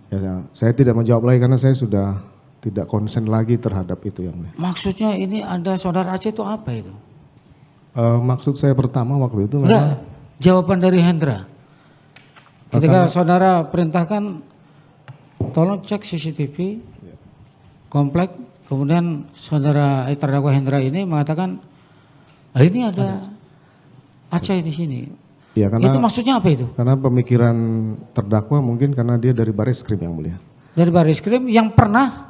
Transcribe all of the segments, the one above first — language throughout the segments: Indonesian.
Ya, saya tidak menjawab lagi karena saya sudah tidak konsen lagi terhadap itu yang mulia. Maksudnya ini ada saudara Aceh itu apa itu? Maksud saya pertama waktu itu memang Enggak, jawaban dari Hendra. Ketika saudara perintahkan, tolong cek CCTV komplek, kemudian saudara terdakwa Hendra ini mengatakan, ini ada Aceh di sini. ya, karena, Itu maksudnya apa itu? karena pemikiran terdakwa mungkin karena dia dari Bareskrim yang mulia. Dari Bareskrim yang pernah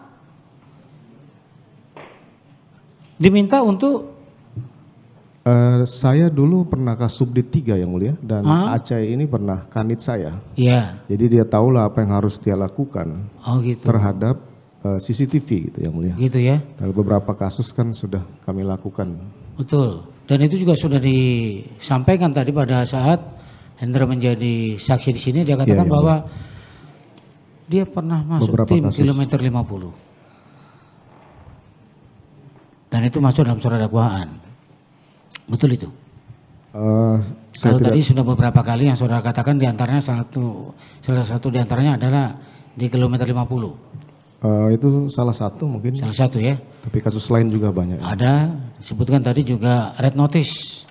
diminta untuk Saya dulu pernah Kasubdit 3 yang mulia dan Aceh ini pernah kanit saya. ya. Jadi dia tahulah apa yang harus dia lakukan Gitu. terhadap CCTV gitu yang mulia. Gitu ya. Dan beberapa kasus kan sudah kami lakukan. Betul. Dan itu juga sudah disampaikan tadi pada saat Hendra menjadi saksi di sini, dia katakan Iya, bahwa dia pernah masuk Beberapa tim kasus. kilometer 50. Dan itu masuk dalam surat dakwaan. Betul itu. Saya Kalau tidak, tadi sudah beberapa kali yang saudara katakan diantaranya salah satu diantaranya adalah di kilometer 50. itu salah satu mungkin, Salah satu ya. tapi kasus lain juga banyak. Ada, disebutkan tadi juga red notice.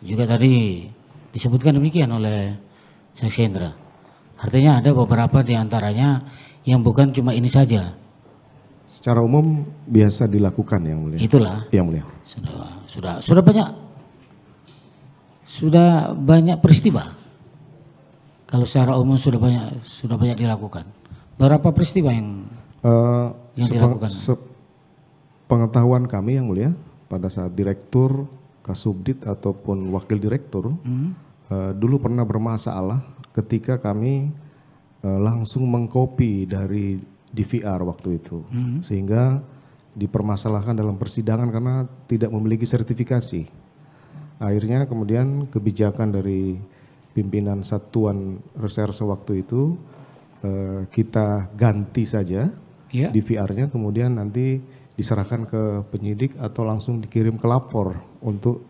Juga tadi disebutkan demikian oleh saksi Hendra. Artinya ada beberapa diantaranya yang bukan cuma ini saja. Secara umum biasa dilakukan yang mulia. Itulah. Yang mulia. Sudah banyak peristiwa. Kalau secara umum sudah banyak dilakukan. Berapa peristiwa yang dilakukan? Pengetahuan kami yang mulia pada saat direktur, kasubdit ataupun wakil direktur dulu pernah bermasalah ketika kami langsung mengcopy dari DVR waktu itu, sehingga dipermasalahkan dalam persidangan karena tidak memiliki sertifikasi. Akhirnya kemudian kebijakan dari pimpinan satuan reserse waktu itu kita ganti saja DVR-nya, kemudian nanti diserahkan ke penyidik atau langsung dikirim ke lapor untuk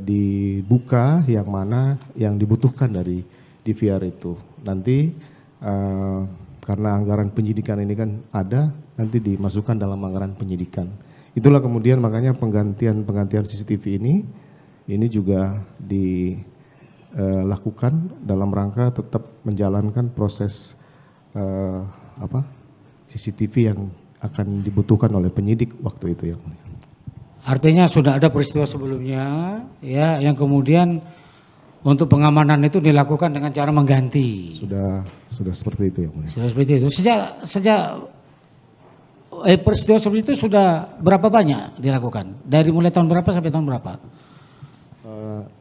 dibuka yang mana yang dibutuhkan dari DVR itu. Nanti karena anggaran penyidikan ini kan ada, nanti dimasukkan dalam anggaran penyidikan. Itulah kemudian makanya penggantian CCTV ini juga dilakukan dalam rangka tetap menjalankan proses CCTV yang akan dibutuhkan oleh penyidik waktu itu ya. Artinya sudah ada peristiwa sebelumnya ya yang kemudian untuk pengamanan itu dilakukan dengan cara mengganti. Sudah seperti itu ya. Sudah seperti itu. Sejak peristiwa seperti itu sudah berapa banyak dilakukan? Dari mulai tahun berapa sampai tahun berapa?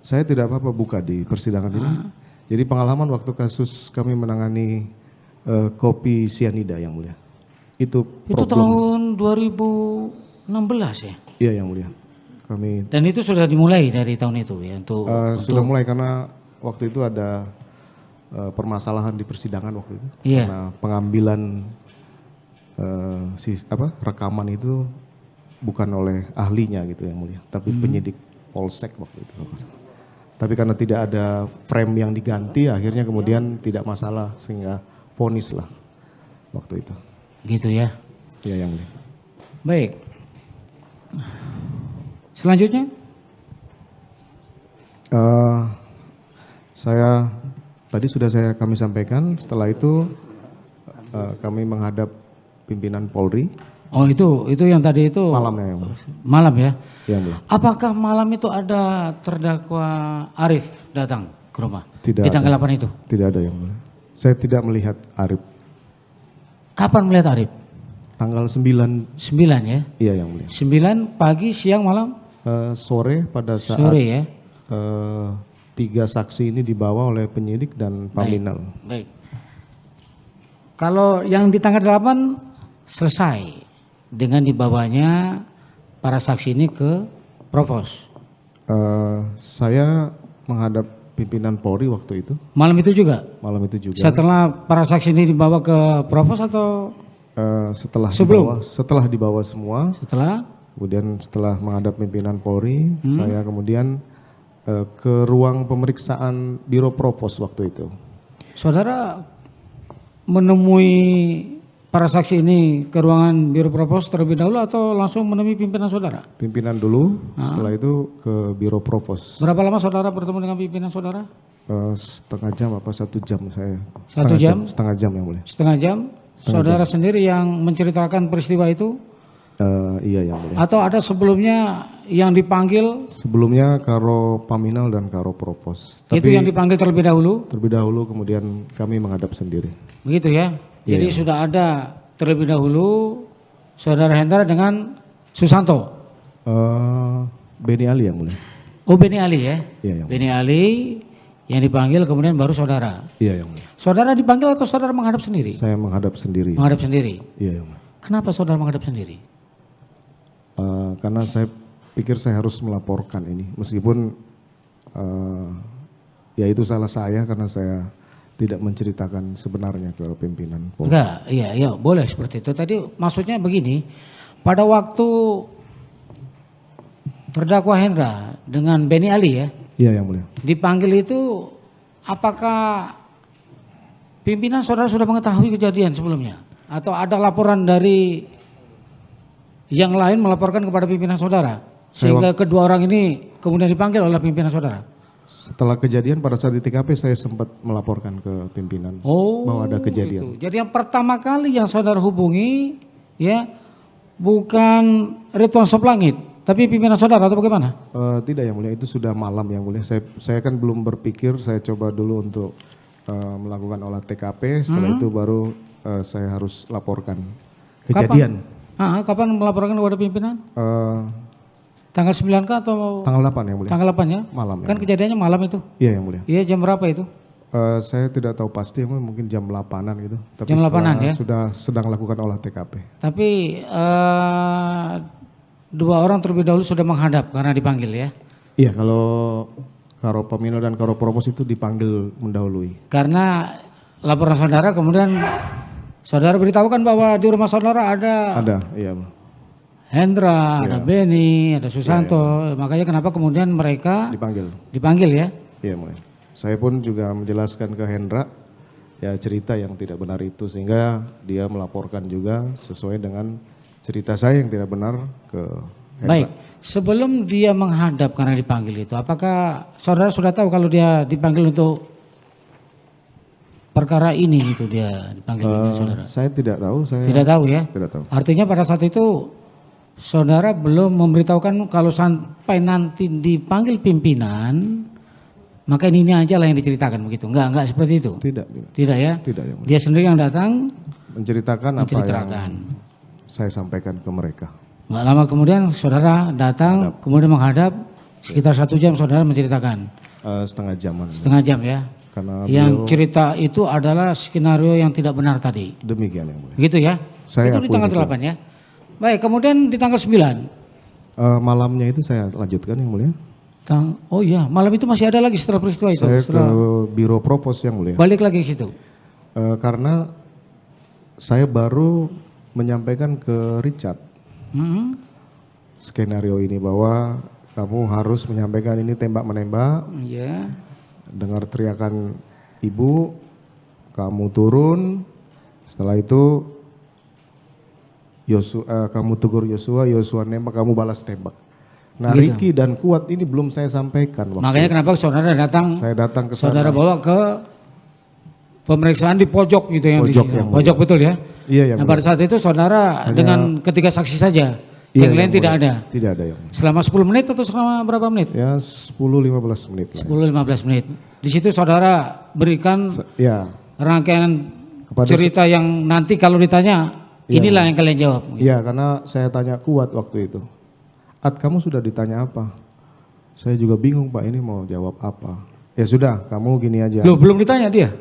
Saya tidak apa-apa buka di persidangan ini. Jadi pengalaman waktu kasus kami menangani kopi sianida yang mulia. Itu tahun 2016 ya? Iya yang mulia. Dan itu sudah dimulai dari tahun itu ya sudah mulai karena waktu itu ada permasalahan di persidangan waktu itu. Iya. Karena pengambilan rekaman itu bukan oleh ahlinya gitu yang mulia, tapi penyidik Polsek waktu itu. Tapi karena tidak ada frame yang diganti, akhirnya kemudian tidak masalah sehingga vonis lah waktu itu. Gitu ya? Iya yang mulia. Baik. Selanjutnya? Tadi sudah kami sampaikan. Setelah itu kami menghadap pimpinan Polri. Oh itu yang tadi itu Malamnya yang mulia. Malam ya? Yang mulia. Apakah malam itu ada terdakwa Arif datang ke rumah? Tidak. Di tanggal 8 itu? Tidak ada yang mulia. Saya tidak melihat Arif. Kapan melihat Arif? Tanggal 9. 9 ya? Iya yang mulia. 9 pagi, siang, malam? Sore pada saat Sore ya? 3 saksi ini dibawa oleh penyidik dan paminal. Baik. Kalau yang di tanggal 8 selesai dengan dibawanya para saksi ini ke Provos. Saya menghadap pimpinan Polri waktu itu. Malam itu juga? Malam itu juga. Setelah para saksi ini dibawa ke Provos atau setelah dibawa semua. Kemudian setelah menghadap pimpinan Polri, saya kemudian ke ruang pemeriksaan Biro Provos waktu itu. Saudara menemui para saksi ini ke ruangan Biro Propos terlebih dahulu atau langsung menemui pimpinan saudara? Pimpinan dulu, setelah itu ke Biro Propos. Berapa lama saudara bertemu dengan pimpinan saudara? Setengah jam apa 1 jam saya? Satu jam? Setengah jam yang mulia. Setengah jam? Saudara sendiri yang menceritakan peristiwa itu? Iya yang mulia. Atau ada sebelumnya yang dipanggil? Sebelumnya Karo Paminal dan Karo Propos. Itu yang dipanggil terlebih dahulu? Terlebih dahulu kemudian kami menghadap sendiri. Begitu ya? Jadi sudah ada terlebih dahulu saudara Hendra dengan Susanto? Beni Ali yang mulia. Oh Beni Ali ya? Iya yang mulia. Beni Ali yang dipanggil kemudian baru saudara? Iya yang mulia. Saudara dipanggil atau saudara menghadap sendiri? Saya menghadap sendiri. Menghadap sendiri? Iya yang mulia. Kenapa saudara menghadap sendiri? Karena saya pikir saya harus melaporkan ini. Meskipun ya itu salah saya karena saya tidak menceritakan sebenarnya ke pimpinan Polri. Enggak, iya boleh seperti itu. Tadi maksudnya begini, pada waktu terdakwa Hendra dengan Beni Ali ya, iya yang mulia. dipanggil itu apakah pimpinan saudara sudah mengetahui kejadian sebelumnya? Atau ada laporan dari yang lain melaporkan kepada pimpinan saudara? Sehingga kedua orang ini kemudian dipanggil oleh pimpinan saudara? Setelah kejadian pada saat di TKP saya sempat melaporkan ke pimpinan bahwa ada kejadian. Gitu. Jadi yang pertama kali yang saudara hubungi ya bukan Ridwan Soplangit, tapi pimpinan saudara atau bagaimana? Tidak yang mulia, itu sudah malam yang mulia. Saya kan belum berpikir, saya coba dulu untuk melakukan olah TKP. Setelah itu baru saya harus laporkan kejadian. Kapan melaporkan kepada pimpinan? Tanggal 9 kah atau? Tanggal 8 yang mulia. Tanggal 8 ya? Malam. Kan kejadiannya malam itu? Iya yang mulia. Iya jam berapa itu? Saya tidak tahu pasti, mungkin jam 8-an gitu. Tapi jam 8-an ya? Sudah sedang lakukan olah TKP. Tapi dua orang terlebih dahulu sudah menghadap karena dipanggil ya? Iya, kalau Karo Pamino dan Karo Propos itu dipanggil mendahului. Karena laporan saudara kemudian saudara beritahukan bahwa di rumah saudara ada iya. Hendra, ada Beni, ada Susanto, makanya kenapa kemudian mereka dipanggil ya? Iya mulai. Saya pun juga menjelaskan ke Hendra ya cerita yang tidak benar itu sehingga dia melaporkan juga sesuai dengan cerita saya yang tidak benar ke Hendra. Baik, sebelum dia menghadap karena dipanggil itu, apakah saudara sudah tahu kalau dia dipanggil untuk perkara ini itu dia dipanggil dengan saudara? Saya tidak tahu. Tidak tahu ya? Tidak tahu. Artinya pada saat itu saudara belum memberitahukan kalau sampai nanti dipanggil pimpinan, maka ini aja lah yang diceritakan begitu. Enggak seperti itu. Tidak ya? Tidak ya. Dia sendiri yang datang menceritakan apa yang saya sampaikan ke mereka. Enggak lama kemudian saudara datang, kemudian menghadap sekitar 1 jam saudara menceritakan. Setengah jaman. Setengah jam ya. Karena yang cerita itu adalah skenario yang tidak benar tadi. Demikian yang mulia. Begitu ya? Saya itu di tanggal 8 ya. Baik, kemudian di tanggal 9. Malamnya itu saya lanjutkan yang mulia. Oh iya, malam itu masih ada lagi setelah peristiwa itu? Saya ke Biro Propos yang mulia. Balik lagi ke situ? Karena saya baru menyampaikan ke Richard skenario ini bahwa kamu harus menyampaikan ini tembak-menembak. Iya. Dengar teriakan ibu, kamu turun, setelah itu kamu tegur Yosua nembak, kamu balas tembak. Nah gitu. Ricky dan Kuat ini belum saya sampaikan. Makanya kenapa saudara datang? Saya datang ke saudara bawa ke pemeriksaan di pojok gitu yang pojok, di pojok betul ya? Iya. Nah pada saat itu saudara dengan ketiga saksi saja, yang lain tidak ada? Tidak ada yang. Selama 10 menit atau selama berapa menit? Ya 10-15 menit. 10-15 menit. Di situ saudara berikan rangkaian cerita yang nanti kalau ditanya inilah yang kalian jawab. Iya, karena saya tanya Kuat waktu itu. Kamu sudah ditanya apa? Saya juga bingung Pak, ini mau jawab apa? Ya sudah, kamu gini aja. Loh, belum ditanya dia?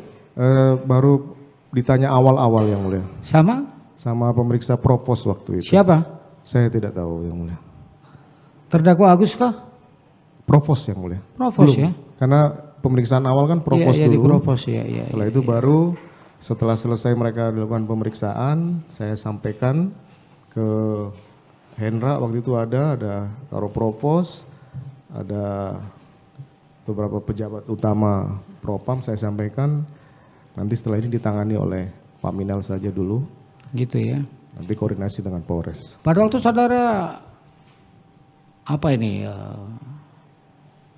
Baru ditanya awal-awal yang mulia. Sama pemeriksa Propos waktu itu. Siapa? Saya tidak tahu yang mulia. Terdakwa Agus kah? Propos yang mulia. Propos ya? Karena pemeriksaan awal kan Propos dulu. Di Propos ya. Setelah itu baru setelah selesai mereka dilakukan pemeriksaan, saya sampaikan ke Hendra waktu itu ada Karo Propos, ada beberapa pejabat utama Propam, saya sampaikan nanti setelah ini ditangani oleh Paminal saja dulu, Gitu ya. nanti koordinasi dengan Polres. Pada waktu saudara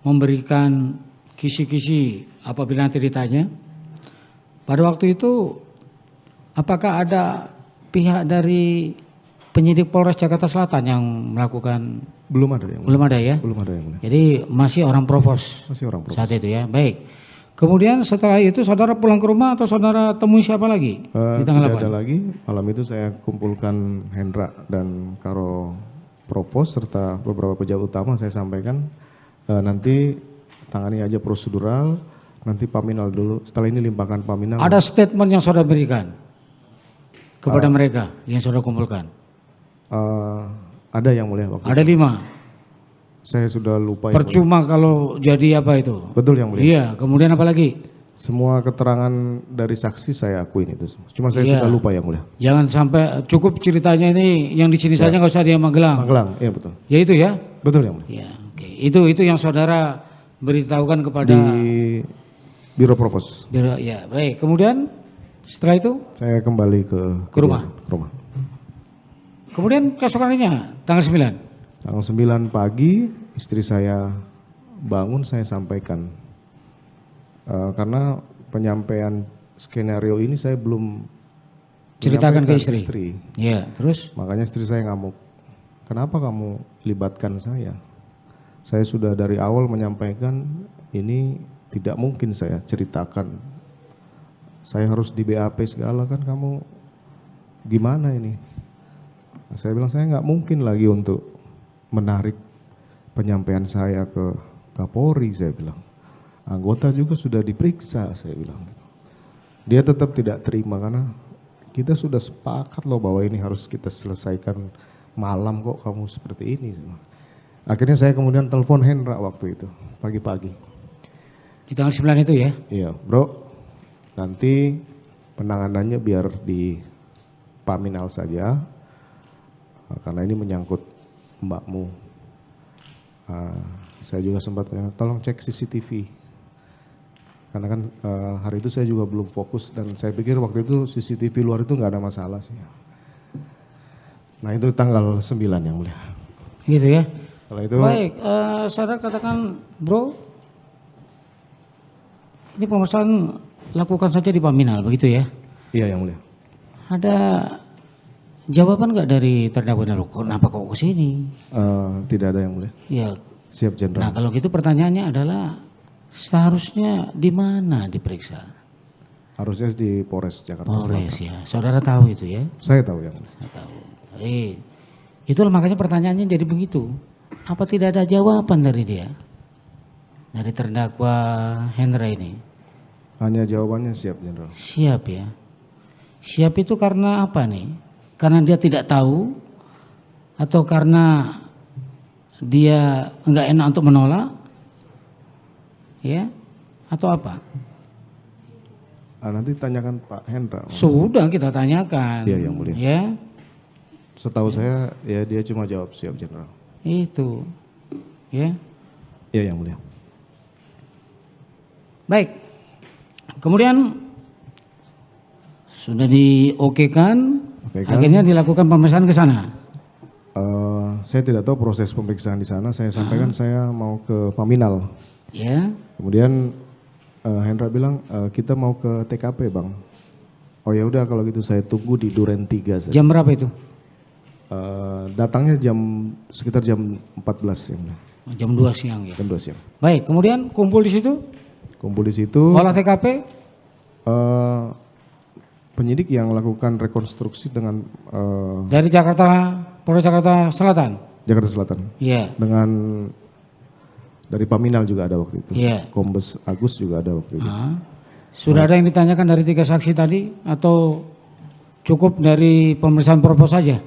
memberikan kisi-kisi apabila nanti ditanya, pada waktu itu apakah ada pihak dari penyidik Polres Jakarta Selatan yang melakukan? Belum ada yang mulia. Belum ada ya? Belum ada yang mulia. Jadi masih orang provos Masih orang Polres. saat itu ya. Baik. Kemudian setelah itu saudara pulang ke rumah atau saudara temui siapa lagi di tanggal Tidak 8? ada lagi. Malam itu saya kumpulkan Hendra dan Karo Propos serta beberapa pejabat utama, saya sampaikan nanti tangani aja prosedural, nanti paminal dulu. Setelah ini limpahkan paminal. Ada statement yang saudara berikan kepada mereka yang saudara kumpulkan? Ada yang mulia waktu Ada 5. saya sudah lupa. Yang mulia. Percuma kalau jadi apa itu? Betul yang mulia. Iya, kemudian apa lagi? Semua keterangan dari saksi saya akuin itu. Cuma saya Iya. sudah lupa yang mulia. Jangan sampai cukup ceritanya ini yang di sini saja nggak usah di Magelang. Magelang, iya betul. Ya itu ya. Betul yang mulia. Ya, oke. Itu yang saudara beritahukan kepada Di Biro Propos. ya, baik. Kemudian setelah itu Saya kembali ke rumah. Ke rumah. kemudian keesokan harinya tanggal 9. Tanggal 9 pagi istri saya bangun, saya sampaikan. Karena penyampaian skenario ini saya belum Ceritakan ke menyampaikan istri. Ya, terus Makanya istri saya ngamuk. Kenapa kamu libatkan saya? Saya sudah dari awal menyampaikan ini tidak mungkin saya ceritakan. Saya harus di BAP segala, kan kamu gimana ini? Nah, saya bilang saya nggak mungkin lagi untuk menarik penyampaian saya ke Kapolri, saya bilang. Anggota juga sudah diperiksa, saya bilang. Dia tetap tidak terima karena kita sudah sepakat loh bahwa ini harus kita selesaikan malam, kok kamu seperti ini. Akhirnya saya kemudian telepon Hendra waktu itu, pagi-pagi. di tanggal 9 itu ya. Iya, bro, nanti penanganannya biar di Paminal saja, karena ini menyangkut mbakmu. Saya juga sempat bilang, tolong cek CCTV. Karena kan hari itu saya juga belum fokus dan saya pikir waktu itu CCTV luar itu nggak ada masalah sih. Nah itu tanggal 9 yang mulia. Gitu ya. Setelah itu Baik, saudara katakan, bro, ini pemeriksaan lakukan saja di Paminal, begitu ya? iya yang mulia. Ada jawaban nggak dari terdakwa? Kenapa kok ke sini? Tidak ada yang mulia. Ya, Siap jenderal. nah kalau gitu pertanyaannya adalah seharusnya di mana diperiksa? Harusnya di Polres Jakarta Selatan. Polres ya, saudara tahu itu ya? Saya tahu yang mulia. Saya tahu. Itulah makanya pertanyaannya jadi begitu. Apa tidak ada jawaban dari dia? Dari terdakwa Hendra ini? Hanya jawabannya siap jenderal. Siap ya. Siap itu karena apa nih? Karena dia tidak tahu atau karena dia enggak enak untuk menolak? Ya? Atau apa? Nanti tanyakan Pak Hendra. Sudah kita tanyakan. Iya, yang mulia. Ya. Setahu saya ya dia cuma jawab siap jenderal. Itu. Ya. Iya yang mulia. Baik. Kemudian sudah diokekan, akhirnya dilakukan pemeriksaan ke sana. Saya tidak tahu proses pemeriksaan di sana. Saya sampaikan saya mau ke Paminal. Ya. Kemudian Hendra bilang kita mau ke TKP bang. Oh ya udah kalau gitu saya tunggu di Duren 3 saja. Jam berapa itu? Datangnya sekitar jam 14 ya. Jam 2 siang ya. Jam 2 siang. Baik, kemudian kumpul di situ, Kumpul di situ. olah TKP, Penyidik yang melakukan rekonstruksi dengan dari Jakarta, Polres Jakarta Selatan. Jakarta Selatan. Iya. Dengan dari Paminal juga ada waktu itu. Iya. Kombes Agus juga ada waktu itu. Sudah ada yang ditanyakan dari 3 saksi tadi atau cukup dari pemeriksaan propos saja?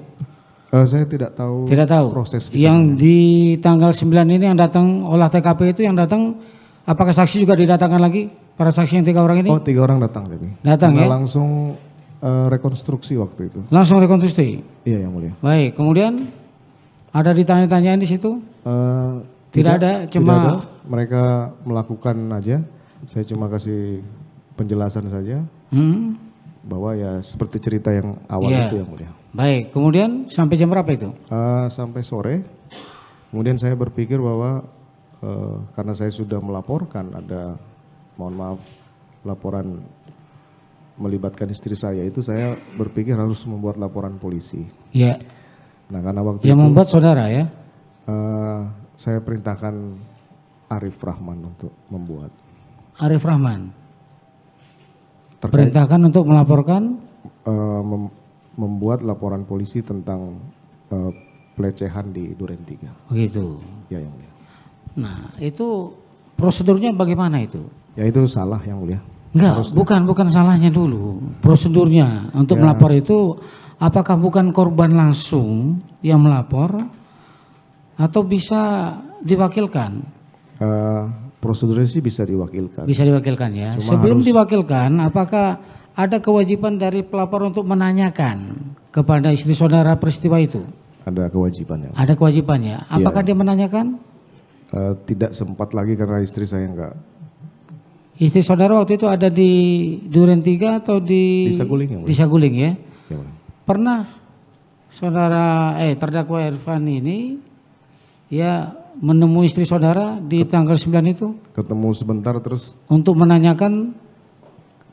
Saya tidak tahu. Tidak tahu. Proses Yang di tanggal 9 ini yang datang olah TKP itu yang datang, apakah saksi juga didatangkan lagi? Para saksi yang 3 orang ini? Oh 3 orang datang tadi. Datang ya? Langsung rekonstruksi waktu itu. Langsung rekonstruksi. Iya yang mulia. Baik, kemudian ada ditanya-tanyain di situ? Tidak ada, cuma tidak ada. Mereka melakukan aja. Saya cuma kasih penjelasan saja bahwa ya seperti cerita yang awal Iya. itu yang mulia. Baik, kemudian sampai jam berapa itu? Sampai sore. Kemudian saya berpikir bahwa karena saya sudah melaporkan ada, mohon maaf, laporan melibatkan istri saya, itu saya berpikir harus membuat laporan polisi. Iya. Nah karena waktu Yang itu membuat saudara ya? saya perintahkan Arif Rahman untuk membuat. Arif Rahman. Terkait Perintahkan untuk melaporkan? membuat laporan polisi tentang pelecehan di Duren 3. Begitu. Ya yang mulia. Nah itu prosedurnya bagaimana itu? Ya itu salah yang mulia. Enggak, bukan salahnya dulu. Prosedurnya untuk melapor itu apakah bukan korban langsung yang melapor atau bisa diwakilkan? Prosedurnya sih bisa diwakilkan. Bisa diwakilkan ya. Sebelum diwakilkan, apakah ada kewajiban dari pelapor untuk menanyakan kepada istri saudara peristiwa itu? Ada kewajibannya. Ada kewajibannya. Apakah dia menanyakan? Tidak sempat lagi karena istri saya enggak. Istri saudara waktu itu ada di Duren 3 atau di Saguling ya? Di Saguling ya. Ya, Pernah saudara terdakwa Irfan ini ya menemui istri saudara di tanggal 9 itu ketemu sebentar terus untuk menanyakan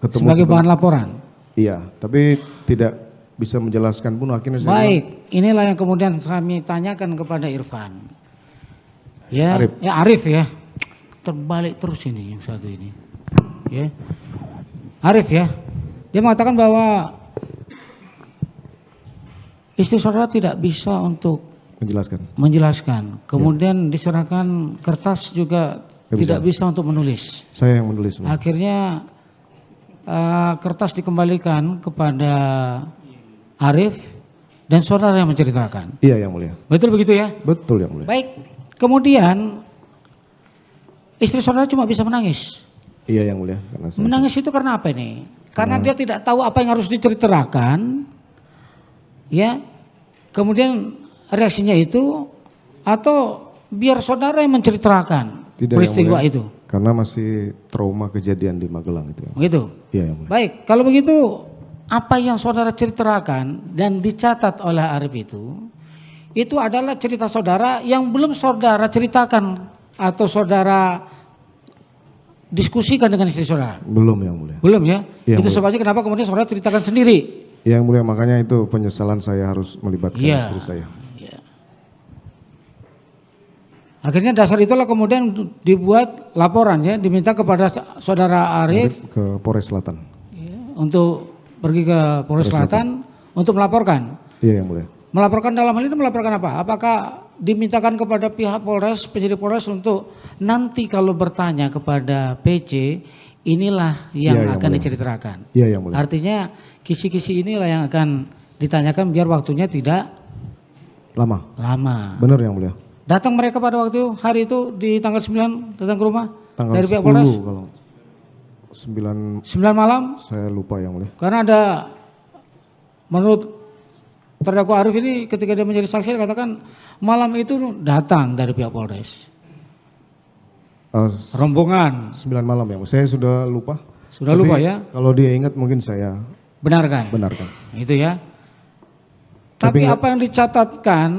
sebagai bahan laporan. Iya, tapi tidak bisa menjelaskan pun akhirnya saya Baik, inilah yang kemudian kami tanyakan kepada Irfan. Ya, Arif. ya Arif ya. Terbalik terus ini yang satu ini. Ya. Arif ya. Dia mengatakan bahwa istri saudara tidak bisa untuk menjelaskan. Kemudian diserahkan kertas juga tidak bisa untuk menulis. Saya yang menulis. Akhirnya kertas dikembalikan kepada Arif dan saudara yang menceritakan. Iya yang mulia. Betul begitu ya? Betul yang mulia. Baik. Kemudian istri saudara cuma bisa menangis. Iya yang mulia. Menangis itu karena apa ini? Karena dia tidak tahu apa yang harus diceritakan. Ya. Kemudian reaksinya itu atau biar saudara yang menceritakan peristiwa itu. Karena masih trauma kejadian di Magelang itu. Begitu. Iya yang mulia. Baik, kalau begitu apa yang saudara ceritakan dan dicatat oleh Arif itu adalah cerita saudara yang belum saudara ceritakan atau saudara diskusikan dengan istri saudara. Belum yang mulia. Belum ya? Itu sebabnya kenapa kemudian saudara ceritakan sendiri. Yang mulia, makanya itu penyesalan saya harus melibatkan istri saya. Ya. Akhirnya dasar itulah kemudian dibuat laporan ya, diminta kepada saudara Arif ke Polres Selatan. Ya, untuk pergi ke Polres Selatan untuk melaporkan. Iya yang mulia. Melaporkan dalam hal ini melaporkan apa? Apakah dimintakan kepada pihak Polres, penyidik Polres untuk nanti kalau bertanya kepada PC, inilah yang akan diceritakan. Iya yang mulia. Artinya kisi-kisi inilah yang akan ditanyakan biar waktunya tidak lama. Benar yang mulia. Datang mereka pada waktu hari itu di tanggal 9 datang ke rumah tanggal dari pihak Polres. Kalau 9 malam. Saya lupa yang mulia. Karena ada menurut terdakwa Arif ini ketika dia menjadi saksi dia katakan malam itu datang dari pihak Polres. Rombongan 9 malam ya. Saya sudah lupa. Sudah lupa ya? Kalau dia ingat mungkin saya benarkan. Itu ya. Tapi apa yang dicatatkan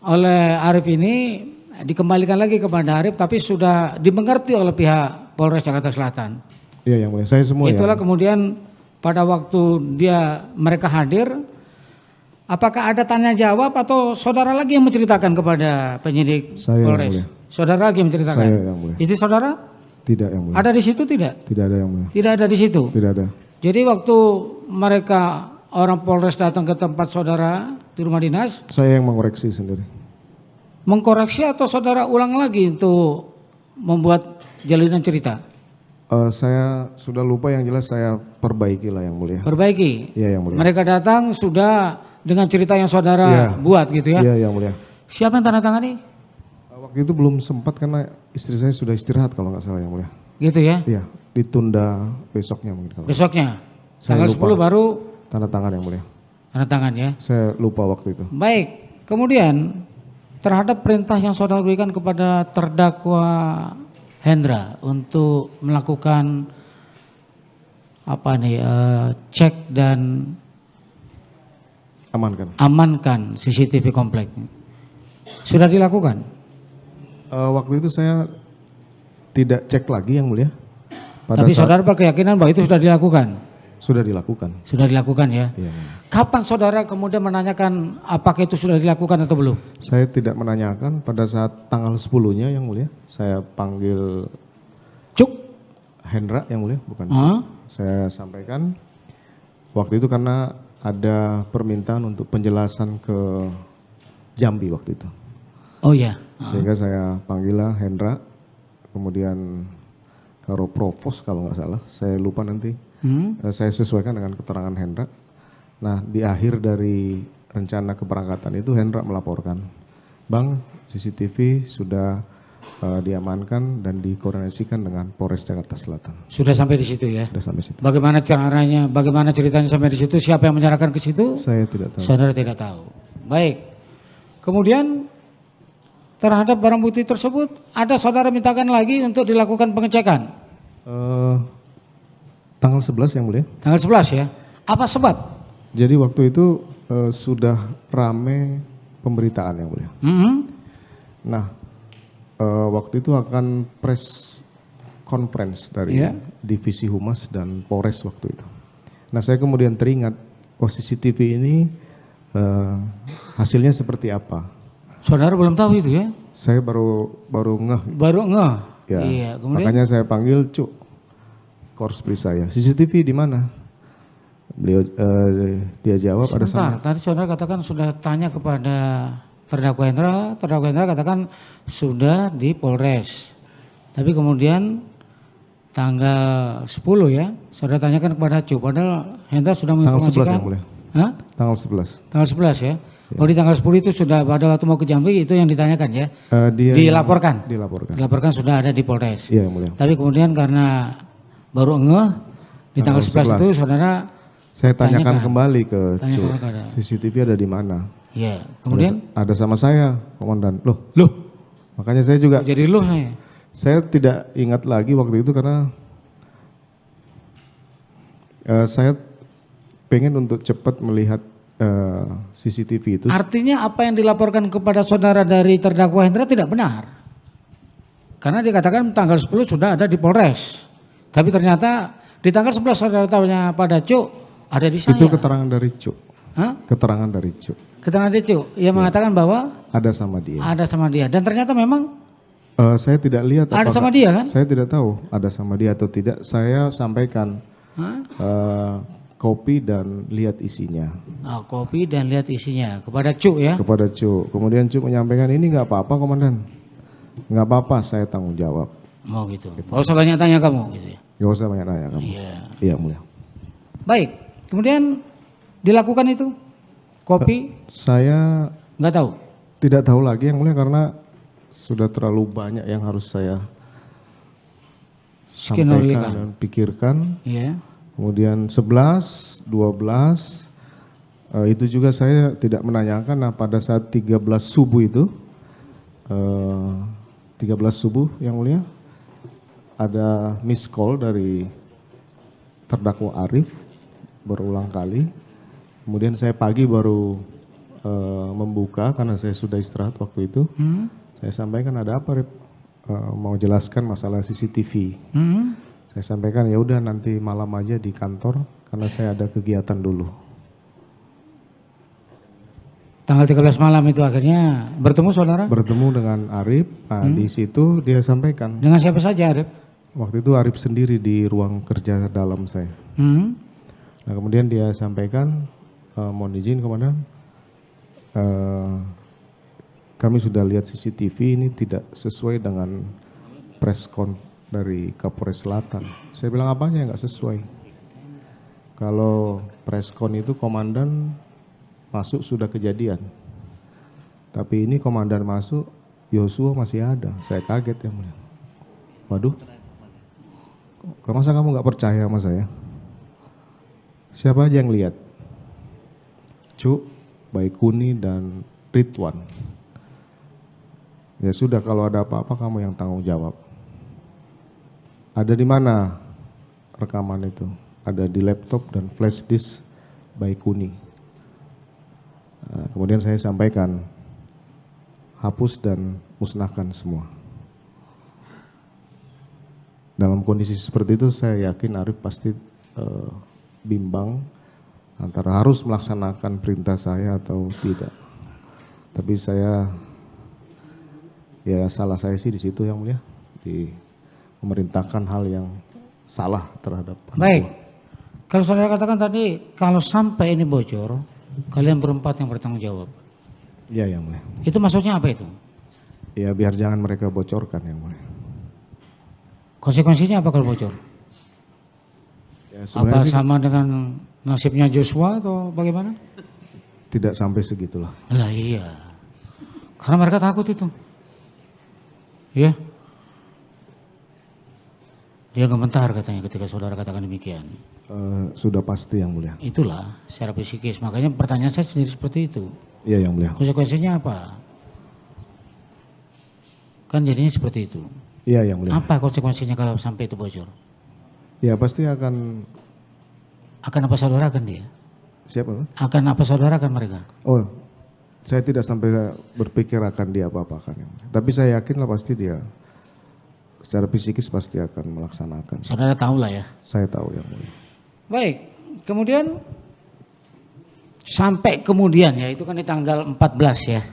oleh Arif ini dikembalikan lagi kepada Arif tapi sudah dimengerti oleh pihak Polres Jakarta Selatan. Iya yang mulia. Saya semua. Itulah kemudian pada waktu mereka hadir, apakah ada tanya jawab atau saudara lagi yang menceritakan kepada penyidik Polres? Saudara lagi yang menceritakan. Saya yang mulia. Istri saudara? Tidak yang mulia. Ada di situ tidak? Tidak ada yang mulia. Tidak ada di situ. Tidak ada. Jadi waktu mereka orang Polres datang ke tempat saudara di rumah dinas, saya yang mengoreksi sendiri. Mengkoreksi atau saudara ulang lagi untuk membuat jalinan cerita? Saya sudah lupa, yang jelas saya perbaiki lah yang mulia. Perbaiki? Iya yang mulia. Mereka datang sudah dengan cerita yang saudara buat gitu ya? Iya yang mulia. Siapa yang tanda tangani? Waktu itu belum sempat karena istri saya sudah istirahat kalau nggak salah yang mulia. Gitu ya? Iya, ditunda besoknya mungkin. Besoknya? Tanggal 10 baru? Tanda tangan yang mulia. Tanda tangan ya? Saya lupa waktu itu. Baik, kemudian terhadap perintah yang saudara berikan kepada terdakwa Hendra untuk melakukan cek dan amankan CCTV komplek. Sudah dilakukan? Waktu itu saya tidak cek lagi yang mulia. Tapi saudara berkeyakinan bahwa itu sudah dilakukan? Sudah dilakukan. Sudah dilakukan ya? Iya. Kapan saudara kemudian menanyakan apakah itu sudah dilakukan atau belum? Saya tidak menanyakan pada saat tanggal 10-nya yang mulia. Saya panggil Cuk Hendra yang mulia, bukan. Saya sampaikan waktu itu karena ada permintaan untuk penjelasan ke Jambi waktu itu. Oh iya. Sehingga saya panggillah Hendra, kemudian Karo Provos kalau nggak salah, saya lupa nanti. Saya sesuaikan dengan keterangan Hendra. Nah, di akhir dari rencana keberangkatan itu Hendra melaporkan, Bang, CCTV sudah diamankan dan dikoordinasikan dengan Polres Jakarta Selatan. Sudah sampai di situ ya? Sudah sampai situ. Bagaimana caranya, bagaimana ceritanya sampai di situ? Siapa yang menyerahkan ke situ? Saya tidak tahu. Saudara tidak tahu. Baik. Kemudian terhadap barang bukti tersebut, ada saudara mintakan lagi untuk dilakukan pengecekan? Tanggal 11 yang mulia. Tanggal 11 ya? Apa sebab? Jadi waktu itu sudah rame pemberitaan yang mulia. Nah, waktu itu akan press conference dari Divisi Humas dan Polres waktu itu. Nah, saya kemudian teringat, CCTV ini hasilnya seperti apa. Saudara belum tahu itu ya? Saya baru ngeh. Baru ngeh? Ya, iya, kemudian? Makanya saya panggil Cuk, Korspri saya. CCTV di mana? Beliau dia jawab ada sama. Tadi saudara katakan sudah tanya kepada terdakwa Hendra katakan sudah di Polres. Tapi kemudian tanggal 10 ya, saudara tanyakan kepada Cuk, padahal Hendra sudah menginformasikan. Tanggal 11 yang mulia. Hah? Tanggal 11 ya? Oh di tanggal 10 itu sudah pada waktu mau ke Jambi itu yang ditanyakan ya? Dilaporkan? Dilaporkan sudah ada di Polres. Iya yang mulia. Tapi kemudian karena baru ngeh di tanggal 11 itu saudara saya tanyakan kembali ke Cuk, CCTV ada di mana? Iya, kemudian? Ada sama saya, Komandan. Loh? Makanya saya juga. Jadi saya tidak ingat lagi waktu itu karena saya pengen untuk cepat melihat CCTV itu. Artinya apa yang dilaporkan kepada saudara dari terdakwa Hendra tidak benar. Karena dikatakan tanggal 10 sudah ada di Polres. Tapi ternyata di tanggal 11 saudara tahunya pada Cuk ada di saya. Itu keterangan dari Cuk. Hah? Keterangan dari Cuk. Keterangan dari Cuk. Ia mengatakan bahwa ada sama dia. Ada sama dia. Dan ternyata memang saya tidak lihat ada sama dia kan? Saya tidak tahu ada sama dia atau tidak. Saya sampaikan kopi dan lihat isinya. Kopi dan lihat isinya kepada Cuk ya? Kepada Cuk. Kemudian Cuk menyampaikan ini nggak apa-apa Komandan. Nggak apa-apa, saya tanggung jawab. Oh gitu. Gak usah banyak tanya kamu gitu ya? Gak usah banyak tanya kamu. Iya mulia. Baik. Kemudian dilakukan itu kopi? Saya nggak tahu. Tidak tahu lagi yang mulia karena sudah terlalu banyak yang harus saya sampaikan dan pikirkan. Iya. Kemudian 11, 12 itu juga saya tidak menanyakan. Nah pada saat 13 subuh itu 13 subuh yang mulia ada miss call dari terdakwa Arif berulang kali. Kemudian saya pagi baru membuka karena saya sudah istirahat waktu itu. Saya sampaikan ada apa Arif? Mau jelaskan masalah CCTV. Saya sampaikan ya udah nanti malam aja di kantor karena saya ada kegiatan dulu. Tanggal 13 malam itu akhirnya bertemu saudara? Bertemu dengan Arif. Di situ dia sampaikan. Dengan siapa saja Arif? Waktu itu Arif sendiri di ruang kerja dalam saya. Nah kemudian dia sampaikan, mohon izin Komandan, kami sudah lihat CCTV ini tidak sesuai dengan preskon dari Kapolres Selatan. Saya bilang apanya nggak sesuai. Kalau preskon itu komandan masuk sudah kejadian. Tapi ini komandan masuk, Yosua masih ada. Saya kaget ya mulia. Waduh, masa kamu nggak percaya sama saya? Siapa aja yang lihat? Cuk, Baikuni dan Ridwan. Ya sudah kalau ada apa-apa kamu yang tanggung jawab. Ada di mana rekaman itu? ada di laptop dan flash disk Baikuni. Kemudian saya sampaikan, hapus dan musnahkan semua. Dalam kondisi seperti itu saya yakin Arif pasti bimbang antara harus melaksanakan perintah saya atau tidak. Tapi salah saya sih di situ yang mulia, di memerintahkan hal yang salah terhadap. Baik, kalau saudara katakan tadi kalau sampai ini bocor, kalian berempat yang bertanggung jawab. Iya yang mulia. Itu maksudnya apa itu? Ya biar jangan mereka bocorkan yang mulia. Konsekuensinya apa kalau bocor? Ya, apa sama dengan nasibnya Joshua atau bagaimana? Tidak sampai segitulah. Lah iya, karena mereka takut itu. Ya, dia gemetar katanya ketika saudara katakan demikian. Sudah pasti yang mulia. Itulah secara psikis, makanya pertanyaan saya sendiri seperti itu. Iya yang mulia. Konsekuensinya apa? Kan jadinya seperti itu. Iya yang mulia. Apa konsekuensinya kalau sampai itu bocor? Ya pasti akan. Akan apa saudara akan dia? Siapa? Akan apa saudara akan mereka? Oh, saya tidak sampai berpikir akan dia apa-apakan. Tapi saya yakinlah pasti dia secara psikis pasti akan melaksanakan. Saudara tahu lah ya? Saya tahu yang mulia. Baik, kemudian sampai kemudian ya itu kan di tanggal 14 ya?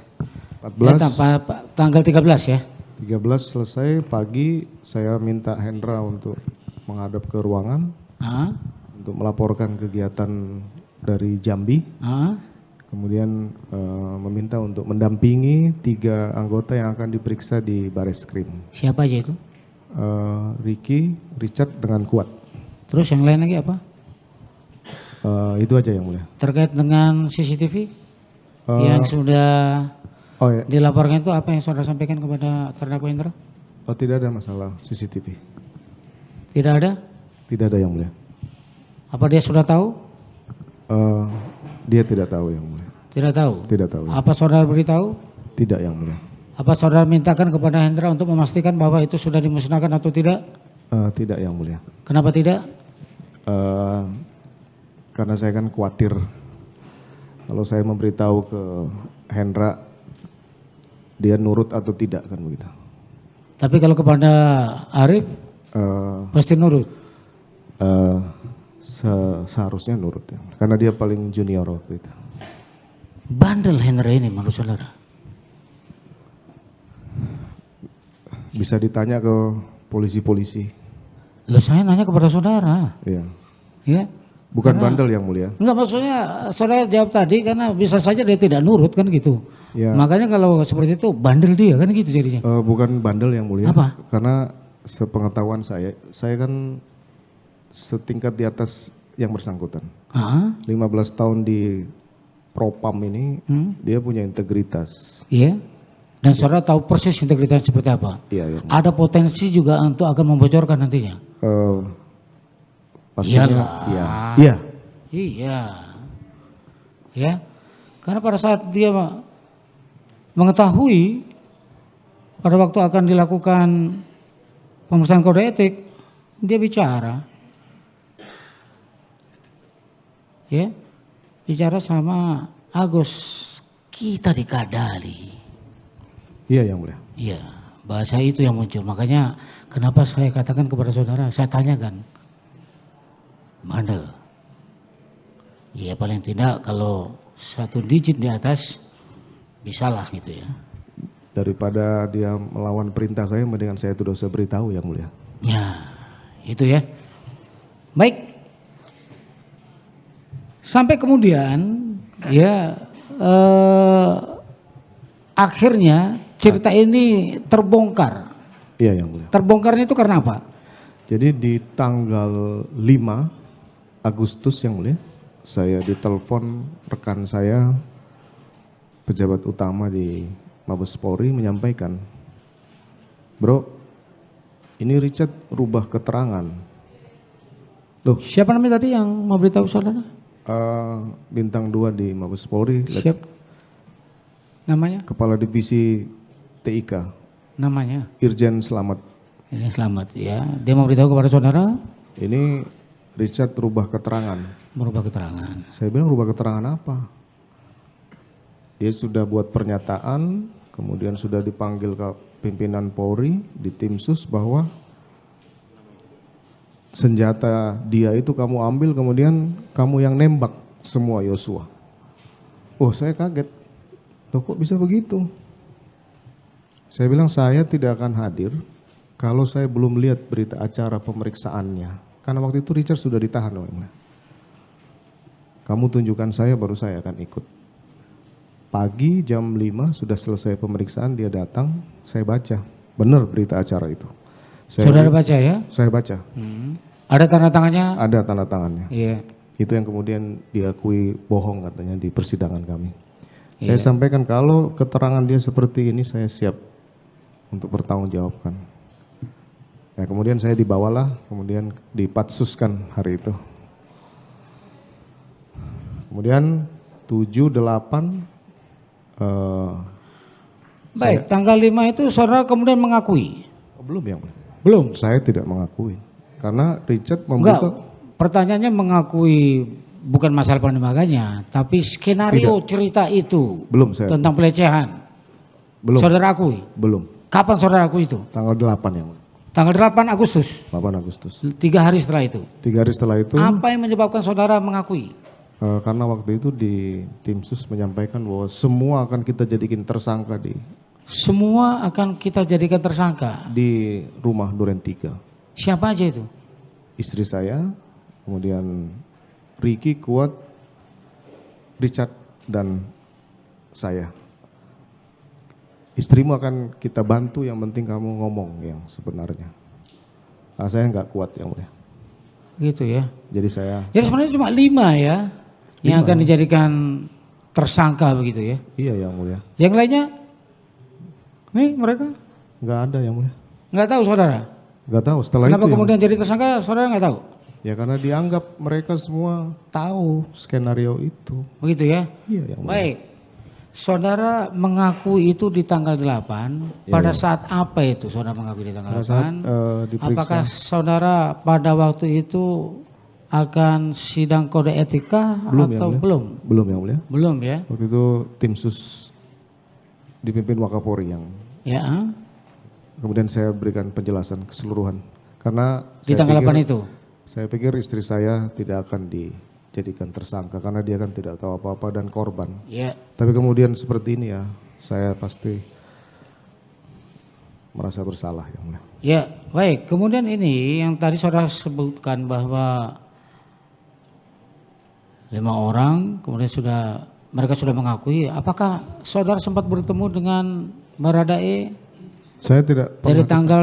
14. Ya, tanggal 13 ya? 13 selesai pagi saya minta Hendra untuk menghadap ke ruangan. Untuk melaporkan kegiatan dari Jambi. Kemudian meminta untuk mendampingi 3 anggota yang akan diperiksa di Bareskrim. Siapa aja itu? Ricky, Richard dengan Kuat. Terus yang lain lagi apa? Itu aja yang mulia. Terkait dengan CCTV yang sudah dilaporkan itu apa yang saudara sampaikan kepada terdakwa Hendra? Oh tidak ada masalah CCTV. Tidak ada? Tidak ada yang mulia. Apa dia sudah tahu? Dia tidak tahu yang mulia. Tidak tahu? Tidak tahu. Apa saudara beritahu? Tidak yang mulia. Apa saudara mintakan kepada Hendra untuk memastikan bahwa itu sudah dimusnahkan atau tidak? Tidak yang mulia. Kenapa tidak? Karena saya kan khawatir kalau saya memberitahu ke Hendra dia nurut atau tidak kan begitu. Tapi kalau kepada Arif pasti nurut. Seharusnya nurut ya. Karena dia paling junior waktu itu. Bandel Hendra ini menurut saudara? Bisa ditanya ke polisi-polisi. Loh saya nanya kepada saudara. Iya. Ya. Bukan bandel yang mulia. Enggak, maksudnya saudara jawab tadi karena bisa saja dia tidak nurut kan gitu. Ya. Makanya kalau seperti itu bandel dia kan gitu jadinya. Bukan bandel yang mulia. Apa? Karena sepengetahuan saya kan setingkat di atas yang bersangkutan. 15 tahun di Propam ini dia punya integritas. Iya. Dan saudara tahu persis integritas seperti apa. Iya. Ada potensi juga untuk akan membocorkan nantinya. Pastinya iya. Iya. Ya. Karena pada saat dia mengetahui pada waktu akan dilakukan pemeriksaan kode etik, dia bicara. Ya, bicara sama Agus, kita dikadali. Iya yang mulia. Iya, bahasa itu yang muncul. Makanya kenapa saya katakan kepada saudara, saya tanyakan, bandel. Ya paling tidak kalau 1 digit di atas, bisalah gitu ya. Daripada dia melawan perintah saya, mendingan saya itu dosa beritahu yang mulia. Ya, itu ya. Baik. Sampai kemudian ya akhirnya cerita ini terbongkar. Iya yang mulia. Terbongkarnya itu karena apa? Jadi di tanggal 5 Agustus yang mulia, saya ditelepon rekan saya pejabat utama di Mabes Polri menyampaikan, bro, ini Richard rubah keterangan. Loh, siapa namanya tadi yang mau beritahu saudara? Bintang 2 di Mabes Polri. Siap. Namanya? Kepala Divisi TIK. Namanya? Irjen Slamet. Irjen Slamet ya. Dia mau beritahu kepada saudara? Ini Richard rubah keterangan. Merubah keterangan. Saya bilang rubah keterangan apa? Dia sudah buat pernyataan, kemudian sudah dipanggil ke pimpinan Polri di tim sus bahwa senjata dia itu kamu ambil, kemudian kamu yang nembak semua Yosua. Oh, saya kaget. Loh, kok bisa begitu? Saya bilang saya tidak akan hadir kalau saya belum lihat berita acara pemeriksaannya. Karena waktu itu Richard sudah ditahan. Kamu tunjukkan saya baru saya akan ikut. Pagi jam 5 sudah selesai pemeriksaan, dia datang, saya baca. Benar berita acara itu. Saudara baca ya? Saya baca. Ada tanda tangannya? Ada tanda tangannya. Iya. Itu yang kemudian diakui bohong katanya di persidangan kami. Saya sampaikan kalau keterangan dia seperti ini saya siap untuk bertanggungjawabkan. Ya, kemudian saya dibawalah, kemudian dipatsuskan hari itu. Kemudian 7-8 baik, tanggal 5 itu saudara kemudian mengakui? Belum yang Belum? Saya tidak mengakui. Karena Richard Enggak, membuka. pertanyaannya mengakui bukan masalah penembakannya, tapi skenario cerita itu. Belum saya. Tentang pelecehan. Belum. Saudara akui? Belum. Kapan saudara akui itu? Tanggal 8 yang Tanggal 8 Agustus? 8 Agustus. 3 hari setelah itu? 3 hari setelah itu. Apa yang menyebabkan saudara mengakui? Karena waktu itu di tim sus menyampaikan bahwa semua akan kita jadikan tersangka Semua akan kita jadikan tersangka? Di rumah Duren 3. Siapa aja itu? Istri saya, kemudian Ricky, Kuat, Richard, dan saya. Istrimu akan kita bantu, yang penting kamu ngomong yang sebenarnya. Saya nggak kuat yang mulia. Gitu ya. Jadi saya. Jadi sebenarnya cuma 5 ya yang akan dijadikan tersangka begitu ya? Iya yang mulia. Yang lainnya? Nih mereka? Nggak ada yang mulia. Nggak tahu saudara? Nggak tahu. Setelah Kenapa itu kemudian jadi tersangka saudara nggak tahu? Ya karena dianggap mereka semua tahu skenario itu. Begitu ya? Iya yang mulia. Baik. Saudara mengaku itu di tanggal 8. Pada saat apa itu saudara mengaku di tanggal 8? Saat, diperiksa. Apakah saudara pada waktu itu akan sidang kode etika atau belum? Belum yang mulia. Belum ya? Waktu itu tim sus dipimpin Wakapolri yang. Ya. Kemudian saya berikan penjelasan keseluruhan. Karena Di tanggal 8 itu? Saya pikir istri saya tidak akan dijadikan tersangka karena dia kan tidak tahu apa-apa dan korban. Ya. Tapi kemudian seperti ini ya, saya pasti merasa bersalah yang mulia. Ya, baik. Kemudian ini yang tadi saudara sebutkan bahwa 5 orang kemudian mereka sudah mengakui. Apakah saudara sempat bertemu dengan Baradae? Saya tidak pernah. Dari tanggal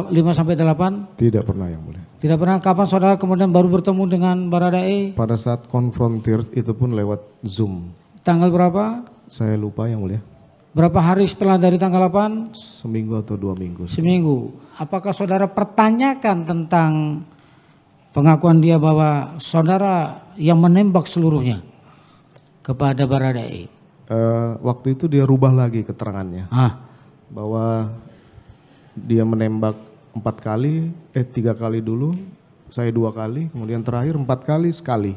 5 sampai 8? Tidak pernah yang mulia. Tidak pernah. Kapan saudara kemudian baru bertemu dengan Baradae? Pada saat konfrontir itu pun lewat Zoom. Tanggal berapa? Saya lupa yang mulia. Berapa hari setelah dari tanggal 8? Seminggu atau 2 minggu. Seminggu. Apakah saudara pertanyakan tentang pengakuan dia bahwa saudara yang menembak seluruhnya kepada Baradae? Waktu itu dia rubah lagi keterangannya. Bahwa dia menembak 3 kali dulu, saya 2 kali, kemudian terakhir 4 kali sekali.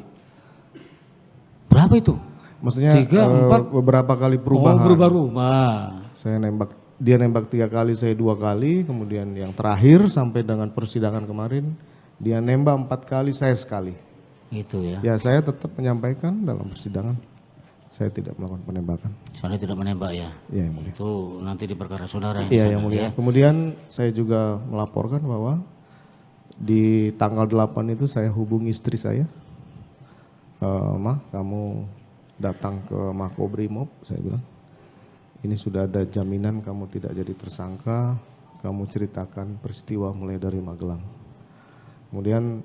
Berapa itu? Maksudnya 3, 4? beberapa kali perubahan. Oh, berubah-ubah. Dia nembak 3 kali, saya 2 kali, kemudian yang terakhir sampai dengan persidangan kemarin, dia nembak 4 kali, saya sekali. Itu ya. Ya saya tetap menyampaikan dalam persidangan, saya tidak melakukan penembakan. Saudara tidak menembak ya? Iya yang mulia. Itu nanti di perkara saudara Iya yang mulia. Ya? Kemudian saya juga melaporkan bahwa di tanggal 8 itu saya hubungi istri saya. Ma, kamu datang ke Makobrimob, saya bilang. Ini sudah ada jaminan kamu tidak jadi tersangka, kamu ceritakan peristiwa mulai dari Magelang. Kemudian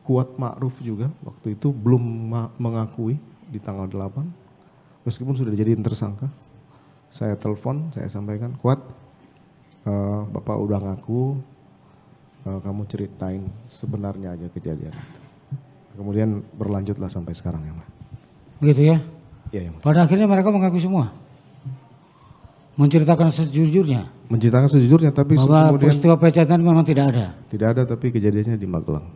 Kuat Ma'ruf juga waktu itu belum mengakui di tanggal 8, meskipun sudah dijadiin tersangka. Saya telepon, saya sampaikan, Kuat, Bapak udah ngaku, kamu ceritain sebenarnya aja kejadian itu. Kemudian berlanjutlah sampai sekarang ya, Mas. Begitu ya? Iya, ya, pada akhirnya mereka mengaku semua? Menceritakan sejujurnya? Menceritakan sejujurnya, tapi bahwa kemudian peristiwa pelecehan memang tidak ada? Tidak ada, tapi kejadiannya di Magelang.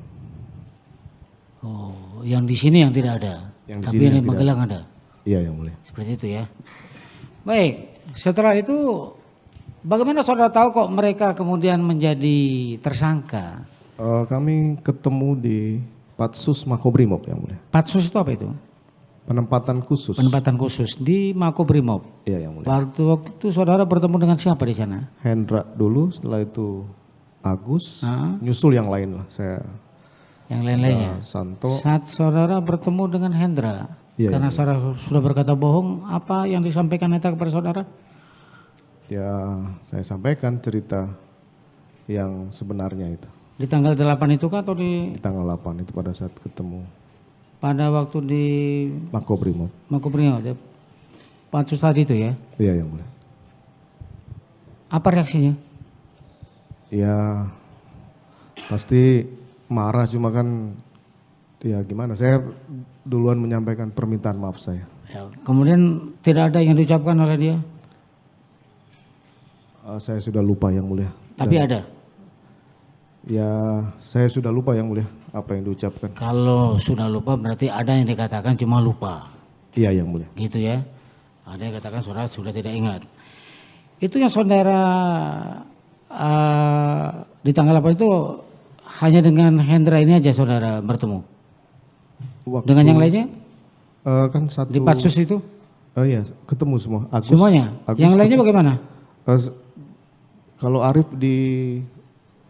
yang di sini yang tidak ada. Yang di Tapi sini yang di yang tidak Magelang ada. Iya yang mulia. Seperti itu ya. Baik, setelah itu bagaimana saudara tahu kok mereka kemudian menjadi tersangka? Kami ketemu di Patsus Makobrimob yang mulia. Patsus itu apa itu? Penempatan khusus. Penempatan khusus di Makobrimob. Iya yang mulia. Waktu itu saudara bertemu dengan siapa di sana? Hendra dulu, setelah itu Agus, nyusul yang lain lah. Saya Yang lain-lainnya. Santo. Saat saudara bertemu dengan Hendra, Iya, karena iya. saudara sudah berkata bohong, apa yang disampaikan Hendra kepada saudara? Ya saya sampaikan cerita yang sebenarnya itu. Di tanggal 8 itu kah atau di Di tanggal 8 itu pada saat ketemu pada waktu di Makobrimob. Makobrimob, Patsus tadi itu ya? Iya yang mulia. Apa reaksinya? Ya pasti marah, cuma kan ya gimana, saya duluan menyampaikan permintaan maaf saya. Ya, kemudian tidak ada yang diucapkan oleh dia, Saya sudah lupa yang mulia. tapi ada. Ya saya sudah lupa yang mulia apa yang diucapkan. Kalau sudah lupa berarti ada yang dikatakan cuma lupa, Iya yang mulia. gitu ya. Ada yang katakan saudara sudah tidak ingat. Itu yang saudara di tanggal 8 itu hanya dengan Hendra ini aja saudara bertemu. Dengan yang lainnya kan satu. di Patsus itu Iya ketemu semua. Agus, semuanya. Agus Yang lainnya bagaimana? Kalau Arif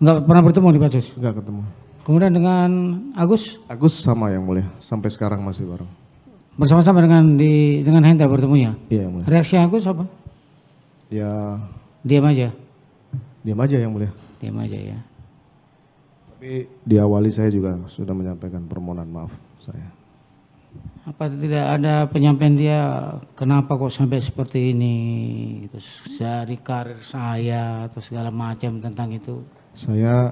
Enggak pernah bertemu di Patsus. nggak ketemu. Kemudian dengan Agus Agus sama yang mulia, sampai sekarang masih bareng. bersama-sama dengan Hendra bertemunya. Iya yang mulia. Reaksi Agus apa? Ya Diam aja. diam aja yang mulia. Diam aja ya. Tapi diawali saya juga sudah menyampaikan permohonan maaf saya. Apa tidak ada penyampaian dia kenapa kok sampai seperti ini? Terus dari karir saya atau segala macam tentang itu. Saya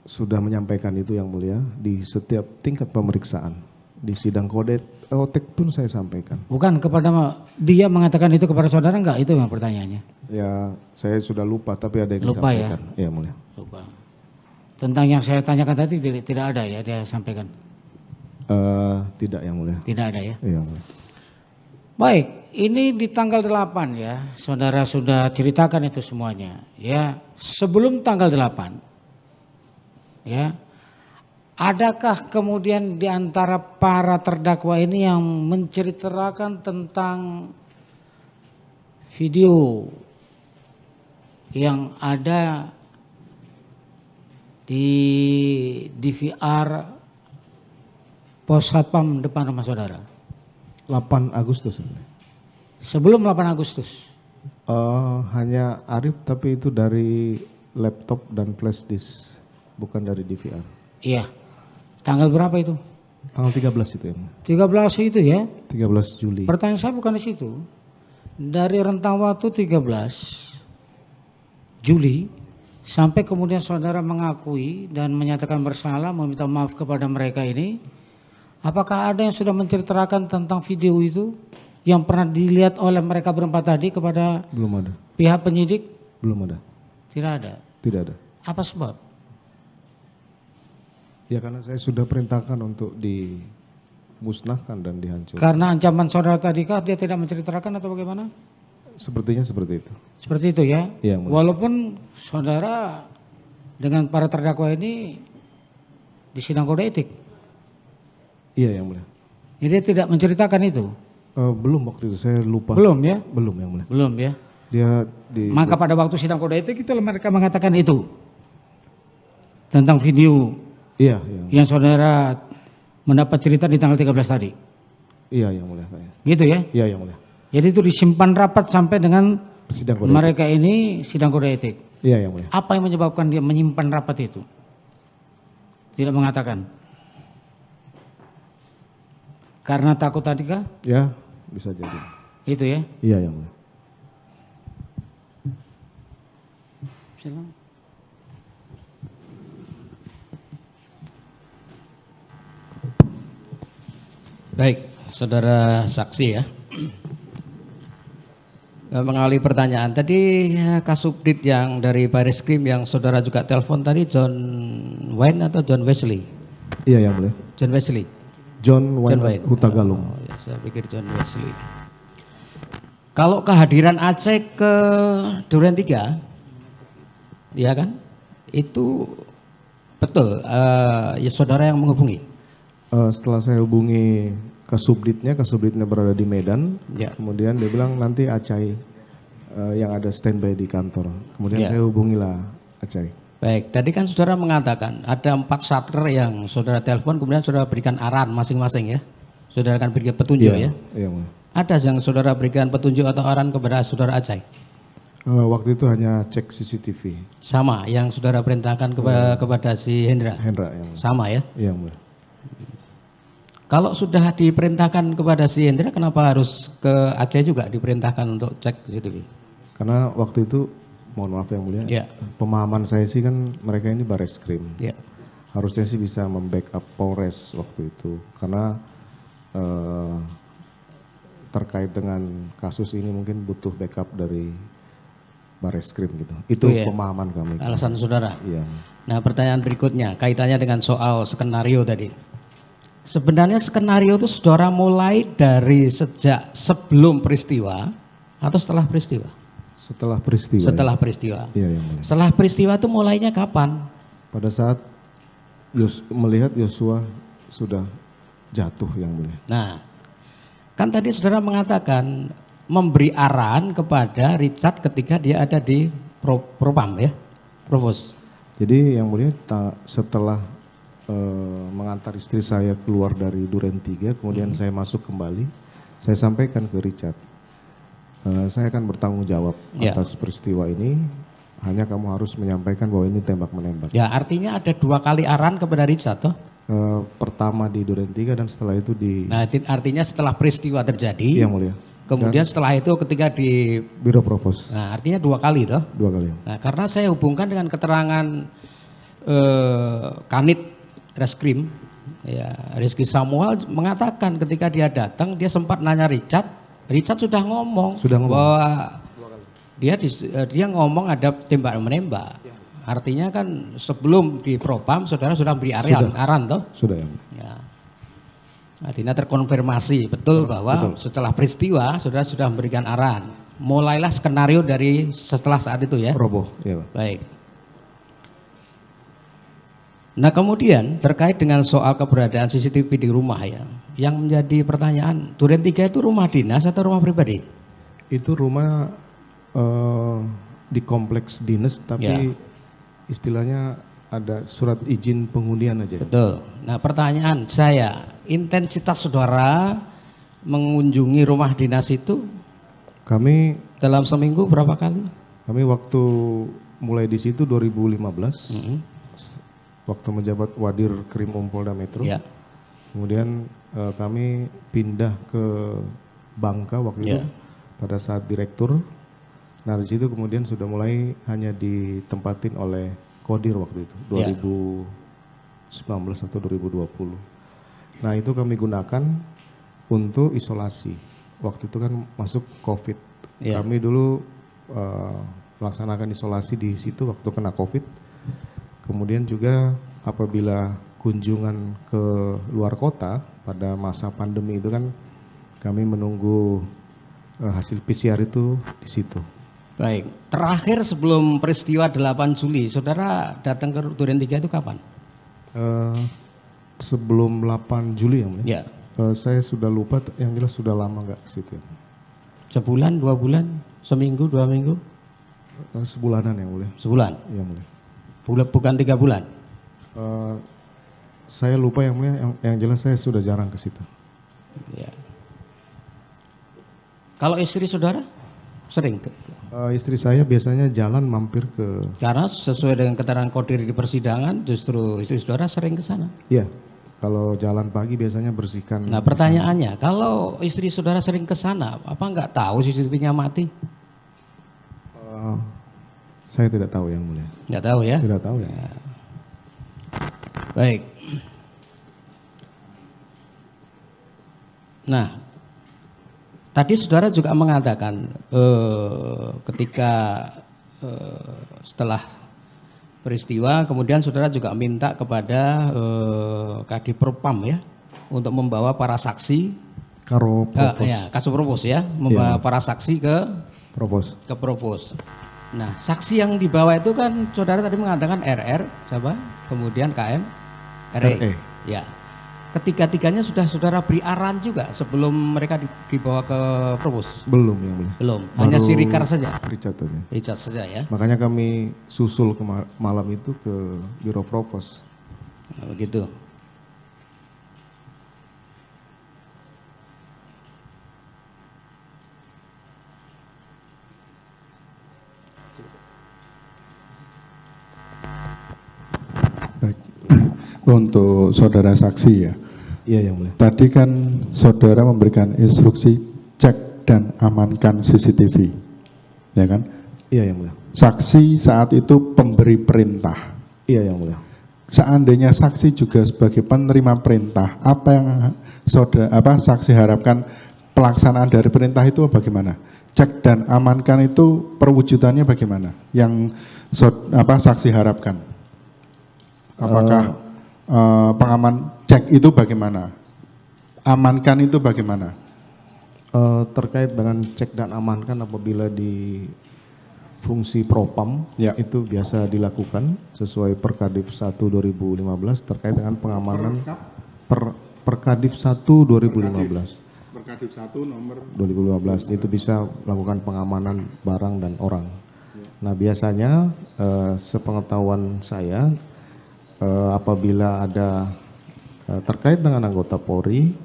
sudah menyampaikan itu yang mulia di setiap tingkat pemeriksaan. Di sidang kode etik pun saya sampaikan. Bukan kepada dia mengatakan itu kepada saudara enggak? Itu yang pertanyaannya. Ya saya sudah lupa tapi ada yang Lupa ya? disampaikan. Iya mulia. Lupa. Tentang yang saya tanyakan tadi tidak ada ya dia sampaikan. Tidak yang mulia. Tidak ada ya. Iya mulia. Baik, ini di tanggal 8 ya. Saudara sudah ceritakan itu semuanya. Ya, sebelum tanggal 8. Ya. Adakah kemudian di antara para terdakwa ini yang menceritakan tentang video yang ada di DVR pos satpam depan rumah saudara? 8 Agustus. yang mulia. Sebelum 8 Agustus. Hanya Arif tapi itu dari laptop dan flash disk, bukan dari DVR. Iya. Tanggal berapa itu? Tanggal 13 itu ya. 13 itu ya. 13 Juli. Pertanyaan saya bukan di situ. Dari rentang waktu 13 Juli sampai kemudian saudara mengakui dan menyatakan bersalah, meminta maaf kepada mereka ini, apakah ada yang sudah menceritakan tentang video itu yang pernah dilihat oleh mereka berempat tadi kepada Belum ada. pihak penyidik? Belum ada. Tidak ada. Tidak ada. Apa sebab? Ya karena saya sudah perintahkan untuk dimusnahkan dan dihancurkan. Karena ancaman saudara tadi kah dia tidak menceritakan atau bagaimana? Sepertinya seperti itu. Seperti itu ya. Iya, mulia. Walaupun saudara dengan para terdakwa ini di sidang kode etik. Iya yang mulia. Jadi dia tidak menceritakan itu. Belum waktu itu saya lupa. Belum ya? Belum yang mulia. Belum ya. Dia di. Maka pada waktu sidang kode etik itu mereka mengatakan itu. Tentang video Iya yang. yang saudara mendapat cerita di tanggal 13 tadi. Iya yang mulia. Kayak. Gitu ya. Iya yang mulia. Jadi itu disimpan rapat sampai dengan Sidang kode. mereka ini sidang kode etik. Iya yang mulia. Apa yang menyebabkan dia menyimpan rapat itu? Tidak mengatakan. Karena takut tadi kah? Ya bisa jadi. Itu ya. Iya yang mulia. Silakan. Baik, saudara saksi ya. Mengawali pertanyaan tadi Kasubdit yang dari Bareskrim yang saudara juga telepon tadi John Wayne atau John Wesley? Iya yang mulia. John Wesley. John Wayne Huta Galung. Oh, ya, saya pikir John Wesley. Kalau kehadiran Aceh ke Duren 3, ya kan? Itu betul ya saudara yang menghubungi. Setelah saya hubungi Kasubditnya berada di Medan. Ya. Kemudian dia bilang nanti Aceh yang ada standby di kantor. Kemudian saya hubungilah Aceh. Baik, tadi kan saudara mengatakan ada 4 satker yang saudara telepon, kemudian saudara berikan arahan masing-masing ya. Saudara akan berikan petunjuk ya. Iya, Mulia. Ada yang saudara berikan petunjuk atau arahan kepada saudara Aceh? Waktu itu hanya cek CCTV. Sama yang saudara perintahkan kepada si Hendra? Hendra yang Mulia. Sama ya? Iya, Mulia. Kalau sudah diperintahkan kepada si Hendra, kenapa harus ke Aceh juga diperintahkan untuk cek CCTV? Karena waktu itu, mohon maaf yang Mulia, Ya. pemahaman saya sih kan mereka ini Bareskrim. Ya. Harusnya sih bisa membackup Polres waktu itu. Karena terkait dengan kasus ini mungkin butuh backup dari Bareskrim gitu. Itu ya, pemahaman kami. Alasan saudara. Iya. Nah, pertanyaan berikutnya kaitannya dengan soal skenario tadi. Sebenarnya skenario itu saudara mulai dari sejak sebelum peristiwa atau setelah peristiwa? Setelah peristiwa. Setelah peristiwa. Iya, yang Mulia. Setelah peristiwa itu mulainya kapan? Pada saat melihat Yosua sudah jatuh yang Mulia. Nah, kan tadi saudara mengatakan memberi arahan kepada Richard ketika dia ada di Propam ya, Provos. Jadi yang Mulia setelah mengantar istri saya keluar dari Duren 3, kemudian saya masuk kembali, saya sampaikan ke Richard, saya akan bertanggung jawab atas peristiwa ini, hanya kamu harus menyampaikan bahwa ini tembak menembak. Ya, artinya ada 2 kali arahan kepada Richard toh? Pertama di Duren 3 dan setelah itu di... Nah, artinya setelah peristiwa terjadi, yang Mulia. kemudian setelah itu ketika di Biro Provos. Nah, artinya 2 kali toh? 2 kali. Nah, karena saya hubungkan dengan keterangan Kanit Reskrim, ya, Rizky Samuel mengatakan ketika dia datang dia sempat nanya Richard sudah ngomong bahwa dia ngomong ada tembak menembak. Artinya kan sebelum di Propam saudara sudah beri arahan toh? Sudah ya. Ya. Artinya terkonfirmasi betul bahwa setelah peristiwa saudara sudah memberikan arahan. Mulailah skenario dari setelah saat itu ya. Roboh, ya. Baik. Nah, kemudian terkait dengan soal keberadaan CCTV di rumah ya, yang menjadi pertanyaan, Duren 3 itu rumah dinas atau rumah pribadi? Itu rumah di kompleks dinas, tapi istilahnya ada surat izin penghunian aja. Betul. Nah, pertanyaan saya, intensitas saudara mengunjungi rumah dinas itu Kami dalam seminggu berapa kali? Kami waktu mulai di situ 2015, waktu menjabat Wadir Krim Polda Metro. Ya. Kemudian kami pindah ke Bangka waktu itu pada saat direktur. Nah di situ kemudian sudah mulai hanya ditempatin oleh Kodir waktu itu 2019 atau 2020. Nah itu kami gunakan untuk isolasi. Waktu itu kan masuk COVID. Kami dulu melaksanakan isolasi di situ waktu kena COVID. Kemudian juga apabila kunjungan ke luar kota pada masa pandemi itu kan kami menunggu hasil PCR itu di situ. Baik, terakhir sebelum peristiwa 8 Juli, saudara datang ke Duren 3 itu kapan? Sebelum 8 Juli yang mulia. Ya. Saya sudah lupa, yang jelas sudah lama nggak ke situ. Sebulan, 2 bulan, seminggu, 2 minggu? Sebulanan yang mulia. Sebulan? Yang mulia. Bukan 3 bulan? Saya lupa yang mulia, yang jelas saya sudah jarang ke situ. Ya. Kalau istri saudara sering ke? Istri saya biasanya jalan mampir ke. Karena sesuai dengan keterangan Kodir di persidangan, justru istri saudara sering ke sana. Iya, kalau jalan pagi biasanya bersihkan. Nah pertanyaannya, kalau istri saudara sering ke sana, apa nggak tahu CCTV-nya mati? Saya tidak tahu yang mulia. Nggak tahu ya? Tidak tahu ya. Baik. Nah, tadi saudara juga mengatakan ketika setelah peristiwa, kemudian saudara juga minta kepada Kadipropam ya, untuk membawa para saksi Kasupropos ya, membawa para saksi ke Propos. Nah, saksi yang dibawa itu kan saudara tadi mengatakan RR, siapa? Kemudian KM, RE. Ya. Ketiga-tiganya sudah saudara beri arahan juga sebelum mereka dibawa ke Propos? Belum, yang mulia. Belum, hanya si Richard saja? Richard saja ya? Makanya kami susul ke malam itu ke Biro Propos. Nah, begitu. Baik. Untuk saudara saksi ya. Iya, yang mulia. Tadi kan saudara memberikan instruksi cek dan amankan CCTV. Ya kan? Iya, yang mulia. Saksi saat itu pemberi perintah. Iya, yang mulia. Seandainya saksi juga sebagai penerima perintah, apa yang saksi harapkan pelaksanaan dari perintah itu bagaimana? Cek dan amankan itu perwujudannya bagaimana? Yang saksi harapkan? Apakah pengaman cek itu bagaimana? Amankan itu bagaimana? Terkait dengan cek dan amankan apabila di fungsi propam ya, itu biasa dilakukan sesuai Perkadif 1 2015 terkait dengan pengamanan Perkadif 1 2015. Perkadif 1 nomor 2015 itu bisa melakukan pengamanan barang dan orang. Nah, biasanya sepengetahuan saya apabila ada terkait dengan anggota Polri,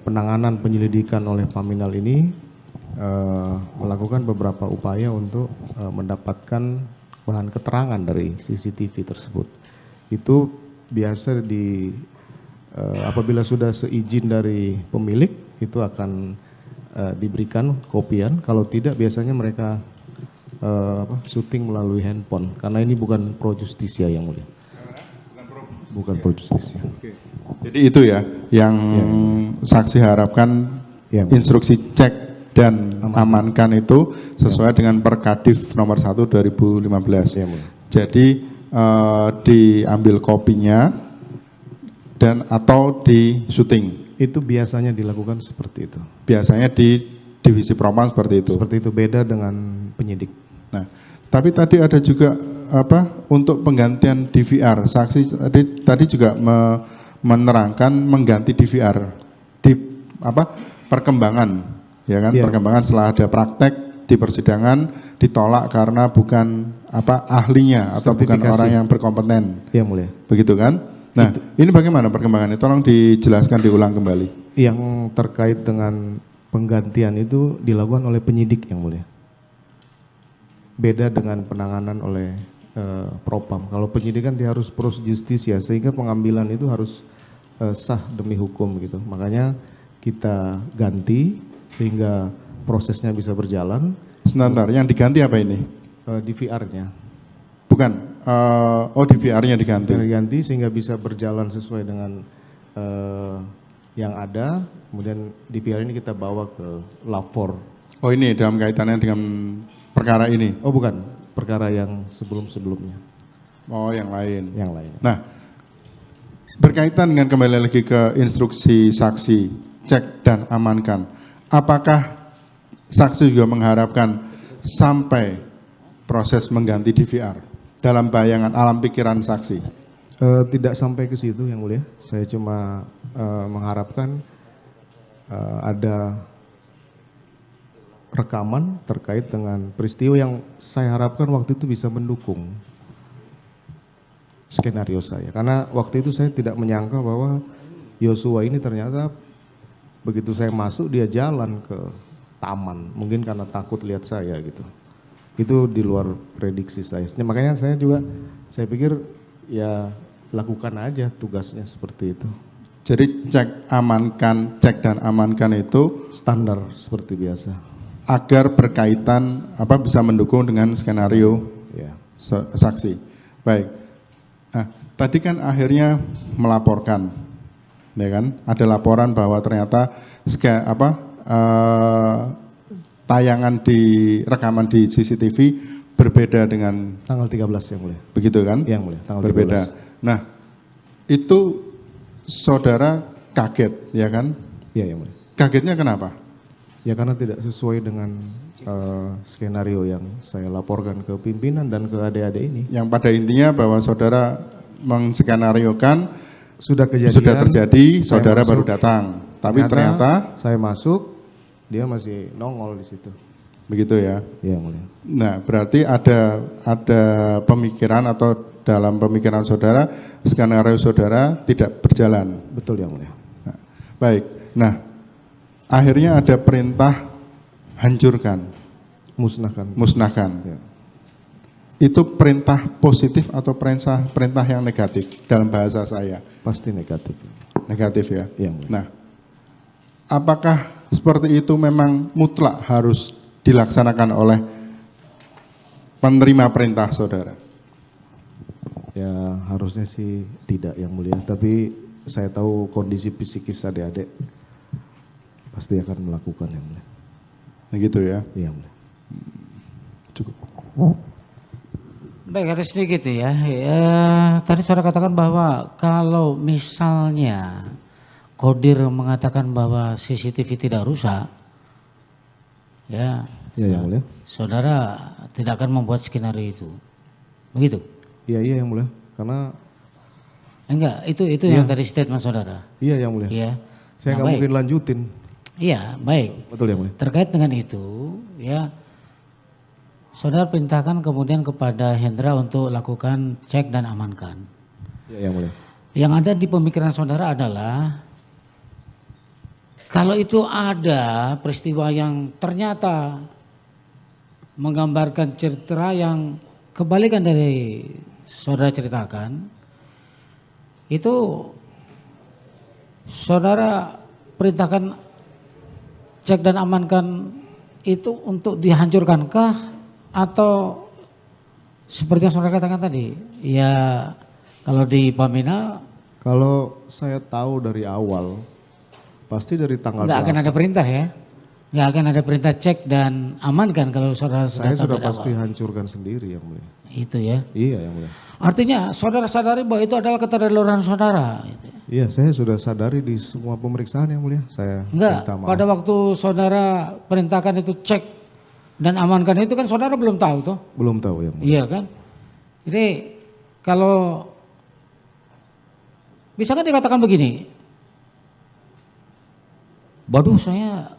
penanganan penyelidikan oleh Paminal ini melakukan beberapa upaya untuk mendapatkan bahan keterangan dari CCTV tersebut. Itu biasa apabila sudah seizin dari pemilik itu akan diberikan kopian. Kalau tidak biasanya mereka syuting melalui handphone karena ini bukan pro justisia yang mulia. Bukan pro justisia. Oke. Jadi itu ya yang saksi harapkan instruksi cek dan amankan itu sesuai dengan Perkadif nomor 1 2015. Jadi diambil kopinya dan atau di syuting. Itu biasanya dilakukan seperti itu. Biasanya di divisi propam seperti itu. Seperti itu, beda dengan penyidik. Nah, tapi tadi ada juga untuk penggantian DVR. Saksi tadi juga menerangkan mengganti DVR di perkembangan. Ya kan, perkembangan setelah ada praktek di persidangan ditolak karena bukan ahlinya atau bukan orang yang berkompeten. Iya, mulia. Begitu kan? Nah, ini bagaimana perkembangannya? Tolong dijelaskan, diulang kembali. Yang terkait dengan penggantian itu dilakukan oleh penyidik yang mulia. Beda dengan penanganan oleh propam. Kalau penyidikan dia harus pro justisia sehingga pengambilan itu harus sah demi hukum gitu. Makanya kita ganti sehingga prosesnya bisa berjalan. Sebentar, yang diganti apa ini? DVR-nya. Bukan, DVR-nya diganti. Diganti sehingga bisa berjalan sesuai dengan yang ada. Kemudian DVR ini kita bawa ke lapor. Oh, ini dalam kaitannya dengan perkara ini? Oh, bukan, perkara yang sebelum-sebelumnya. Oh, yang lain. Yang lain. Nah, berkaitan dengan kembali lagi ke instruksi saksi, cek dan amankan. Apakah saksi juga mengharapkan sampai proses mengganti DVR dalam bayangan alam pikiran saksi? Tidak sampai ke situ yang mulia. Saya cuma mengharapkan ada rekaman terkait dengan peristiwa yang saya harapkan waktu itu bisa mendukung skenario saya. Karena waktu itu saya tidak menyangka bahwa Yosua ini ternyata begitu saya masuk dia jalan ke taman, mungkin karena takut lihat saya gitu. Itu di luar prediksi saya. Makanya saya pikir ya lakukan aja tugasnya seperti itu. Jadi cek dan amankan itu standar seperti biasa. Agar berkaitan bisa mendukung dengan skenario saksi. Baik. Nah, tadi kan akhirnya melaporkan. Ya kan, ada laporan bahwa ternyata tayangan rekaman di CCTV berbeda dengan tanggal 13 yang mulia. Begitu kan? Yang mulia, tanggal berbeda. 13. Nah, itu saudara kaget, ya kan? Iya yang mulia. Kagetnya kenapa? Ya karena tidak sesuai dengan skenario yang saya laporkan ke pimpinan dan ke adik-adik ini. Yang pada intinya bahwa saudara menskenariokan Sudah kejadian. sudah terjadi, saudara masuk, baru datang. Tapi ternyata saya masuk, dia masih nongol di situ. begitu ya. Iya yang mulia. Nah, berarti ada pemikiran atau dalam pemikiran saudara, skenario saudara tidak berjalan. Betul yang mulia. Nah, baik. Nah, akhirnya ada perintah hancurkan, musnahkan. Ya. Itu perintah positif atau perintah yang negatif dalam bahasa saya? Pasti negatif. Negatif ya. Iya, mulia. Nah, apakah seperti itu memang mutlak harus dilaksanakan oleh penerima perintah saudara? Ya harusnya sih tidak yang mulia, tapi saya tahu kondisi psikis adik-adik pasti akan melakukan yang mulia. Nah, gitu ya. Iya mulia. Cukup. Baik, ada sedikit ya. Tadi saudara katakan bahwa kalau misalnya Kodir mengatakan bahwa CCTV tidak rusak, ya, Yang mulia. saudara tidak akan membuat skenario itu, begitu? Iya yang mulia. Karena Enggak, itu yang tadi statement saudara. iya yang mulia. Iya. Saya nggak mungkin lanjutin. Iya, baik. Betul yang mulia. Terkait dengan itu, ya, saudara perintahkan kemudian kepada Hendra untuk lakukan cek dan amankan. Iya yang mulia. Yang ada di pemikiran saudara adalah kalau itu ada peristiwa yang ternyata menggambarkan cerita yang kebalikan dari saudara ceritakan, itu saudara perintahkan cek dan amankan itu untuk dihancurkankah atau seperti yang saudara katakan tadi? Ya kalau di Pamina, Kalau saya tahu dari awal, pasti dari tanggal nggak akan ada perintah ya, nggak akan ada perintah cek dan amankan kalau saudara saya tahu sudah dari pasti awal. hancurkan sendiri yang mulia. Itu ya. Iya yang mulia. Artinya saudara sadari bahwa itu adalah keterlaluan saudara. Gitu. Iya saya sudah sadari di semua pemeriksaan yang mulia. Saya Enggak, minta maaf. pada waktu saudara perintahkan itu cek dan amankan itu kan saudara belum tahu toh. Belum tahu yang mulia. Iya kan. Jadi kalau bisa kan dikatakan begini, waduh saya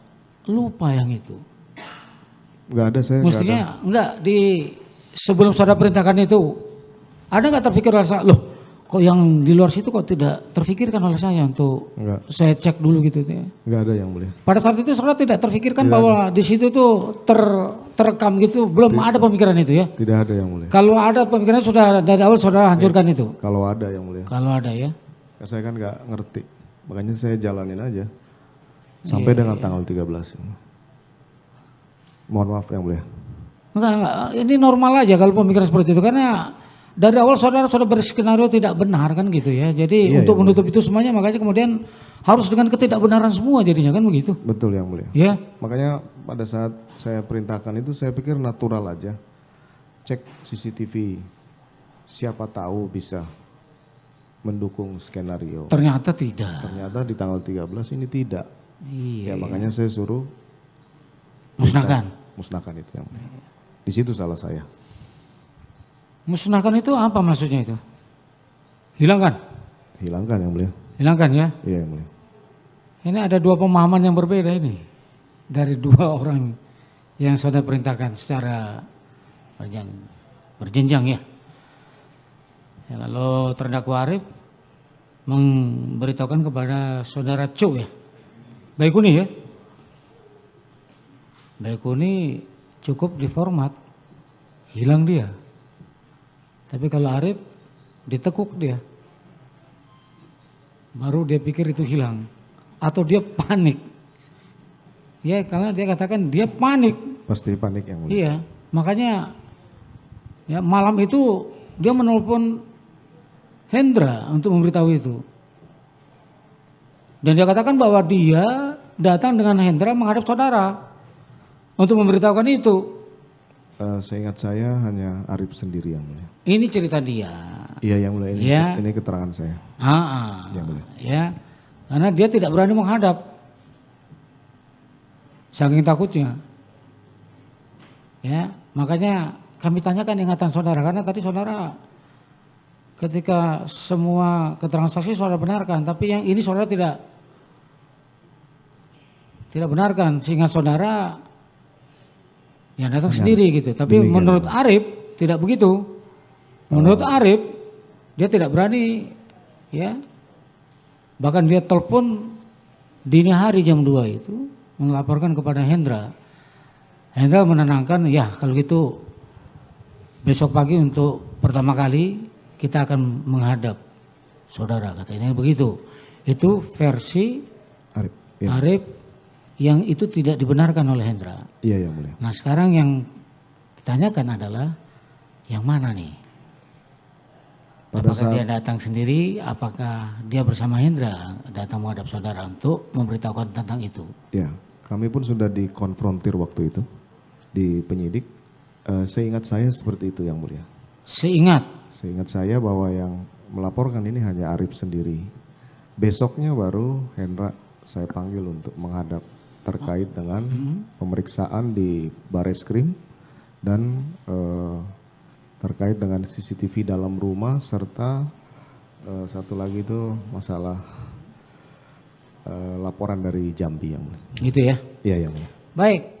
lupa yang itu. Enggak ada saya. Nggak ada. Mestinya enggak di sebelum saudara perintahkan itu ada nggak terpikir oleh saya, loh kok yang di luar situ kok tidak terpikirkan oleh saya untuk Enggak. saya cek dulu gitu ya. Enggak ada yang mulia. Pada saat itu saudara tidak terpikirkan bahwa di situ tuh terekam gitu, belum ada pemikiran itu ya. Tidak ada yang mulia. Kalau ada pemikiran sudah dari awal saudara hancurkan itu. Kalau ada yang mulia. Kalau ada ya. Ya, saya kan nggak ngerti. Makanya saya jalanin aja. Sampai dengan tanggal 13. Mohon maaf yang mulia. Enggak, ini normal aja kalau pemikiran seperti itu karena dari awal saudara sudah berskenario tidak benar kan gitu ya. Jadi untuk menutup itu semuanya makanya kemudian harus dengan ketidakbenaran semua jadinya kan begitu. Betul yang mulia. Ya. Makanya pada saat saya perintahkan itu saya pikir natural aja. Cek CCTV. Siapa tahu bisa mendukung skenario. Ternyata tidak. Ternyata di tanggal 13 ini tidak. Iya. Ya makanya saya suruh Musnahkan. musnahkan itu yang mulia. Di situ salah saya. Musnahkan itu apa maksudnya itu? Hilangkan. Hilangkan yang mulia. Hilangkan ya. Iya yang mulia. Ini ada dua pemahaman yang berbeda ini dari dua orang yang saudara perintahkan secara berjenjang ya. Ya, kalau terdakwa Arif memberitahukan kepada saudara Cu ya, Baikuni ya, Baikuni cukup diformat, hilang dia. Tapi kalau Arif ditekuk dia, baru dia pikir itu hilang, atau dia panik. Ya karena dia katakan dia panik. Pasti panik yang mulia. Iya, makanya ya malam itu dia menelpon Hendra untuk memberitahu itu. Dan dia katakan bahwa dia datang dengan Hendra menghadap saudara untuk memberitahukan itu. Seingat saya hanya Arif sendiri yang mulia. Ini cerita dia. Iya yang mulia ini, Ya. ini keterangan saya. Ah, Yang mulia. ya. Karena dia tidak berani menghadap. Saking takutnya. Ya, makanya kami tanyakan ingatan saudara, karena tadi saudara ketika semua keterangan saksi saudara benarkan, tapi yang ini saudara tidak benarkan, sehingga saudara ya datang sendiri gitu. Tapi menurut Arif tidak begitu. Menurut Arif dia tidak berani, ya. Bahkan dia telepon dini hari jam 2 itu melaporkan kepada Hendra. Hendra menenangkan, ya kalau gitu besok pagi untuk pertama kali kita akan menghadap saudara, katanya begitu. Itu versi Arif, ya. Arif yang itu tidak dibenarkan oleh Hendra. Iya, yang mulia. Nah sekarang yang ditanyakan adalah yang mana nih? Apakah dia datang sendiri, apakah dia bersama Hendra datang menghadap saudara untuk memberitahukan tentang itu? Ya, kami pun sudah dikonfrontir waktu itu di penyidik. Seingat saya seperti itu yang mulia. Seingat saya bahwa yang melaporkan ini hanya Arif sendiri. Besoknya baru Hendra saya panggil untuk menghadap terkait dengan pemeriksaan di Bareskrim dan terkait dengan CCTV dalam rumah, serta satu lagi itu masalah laporan dari Jambi yang mulia. Gitu ya? Iya yang mulia. Baik.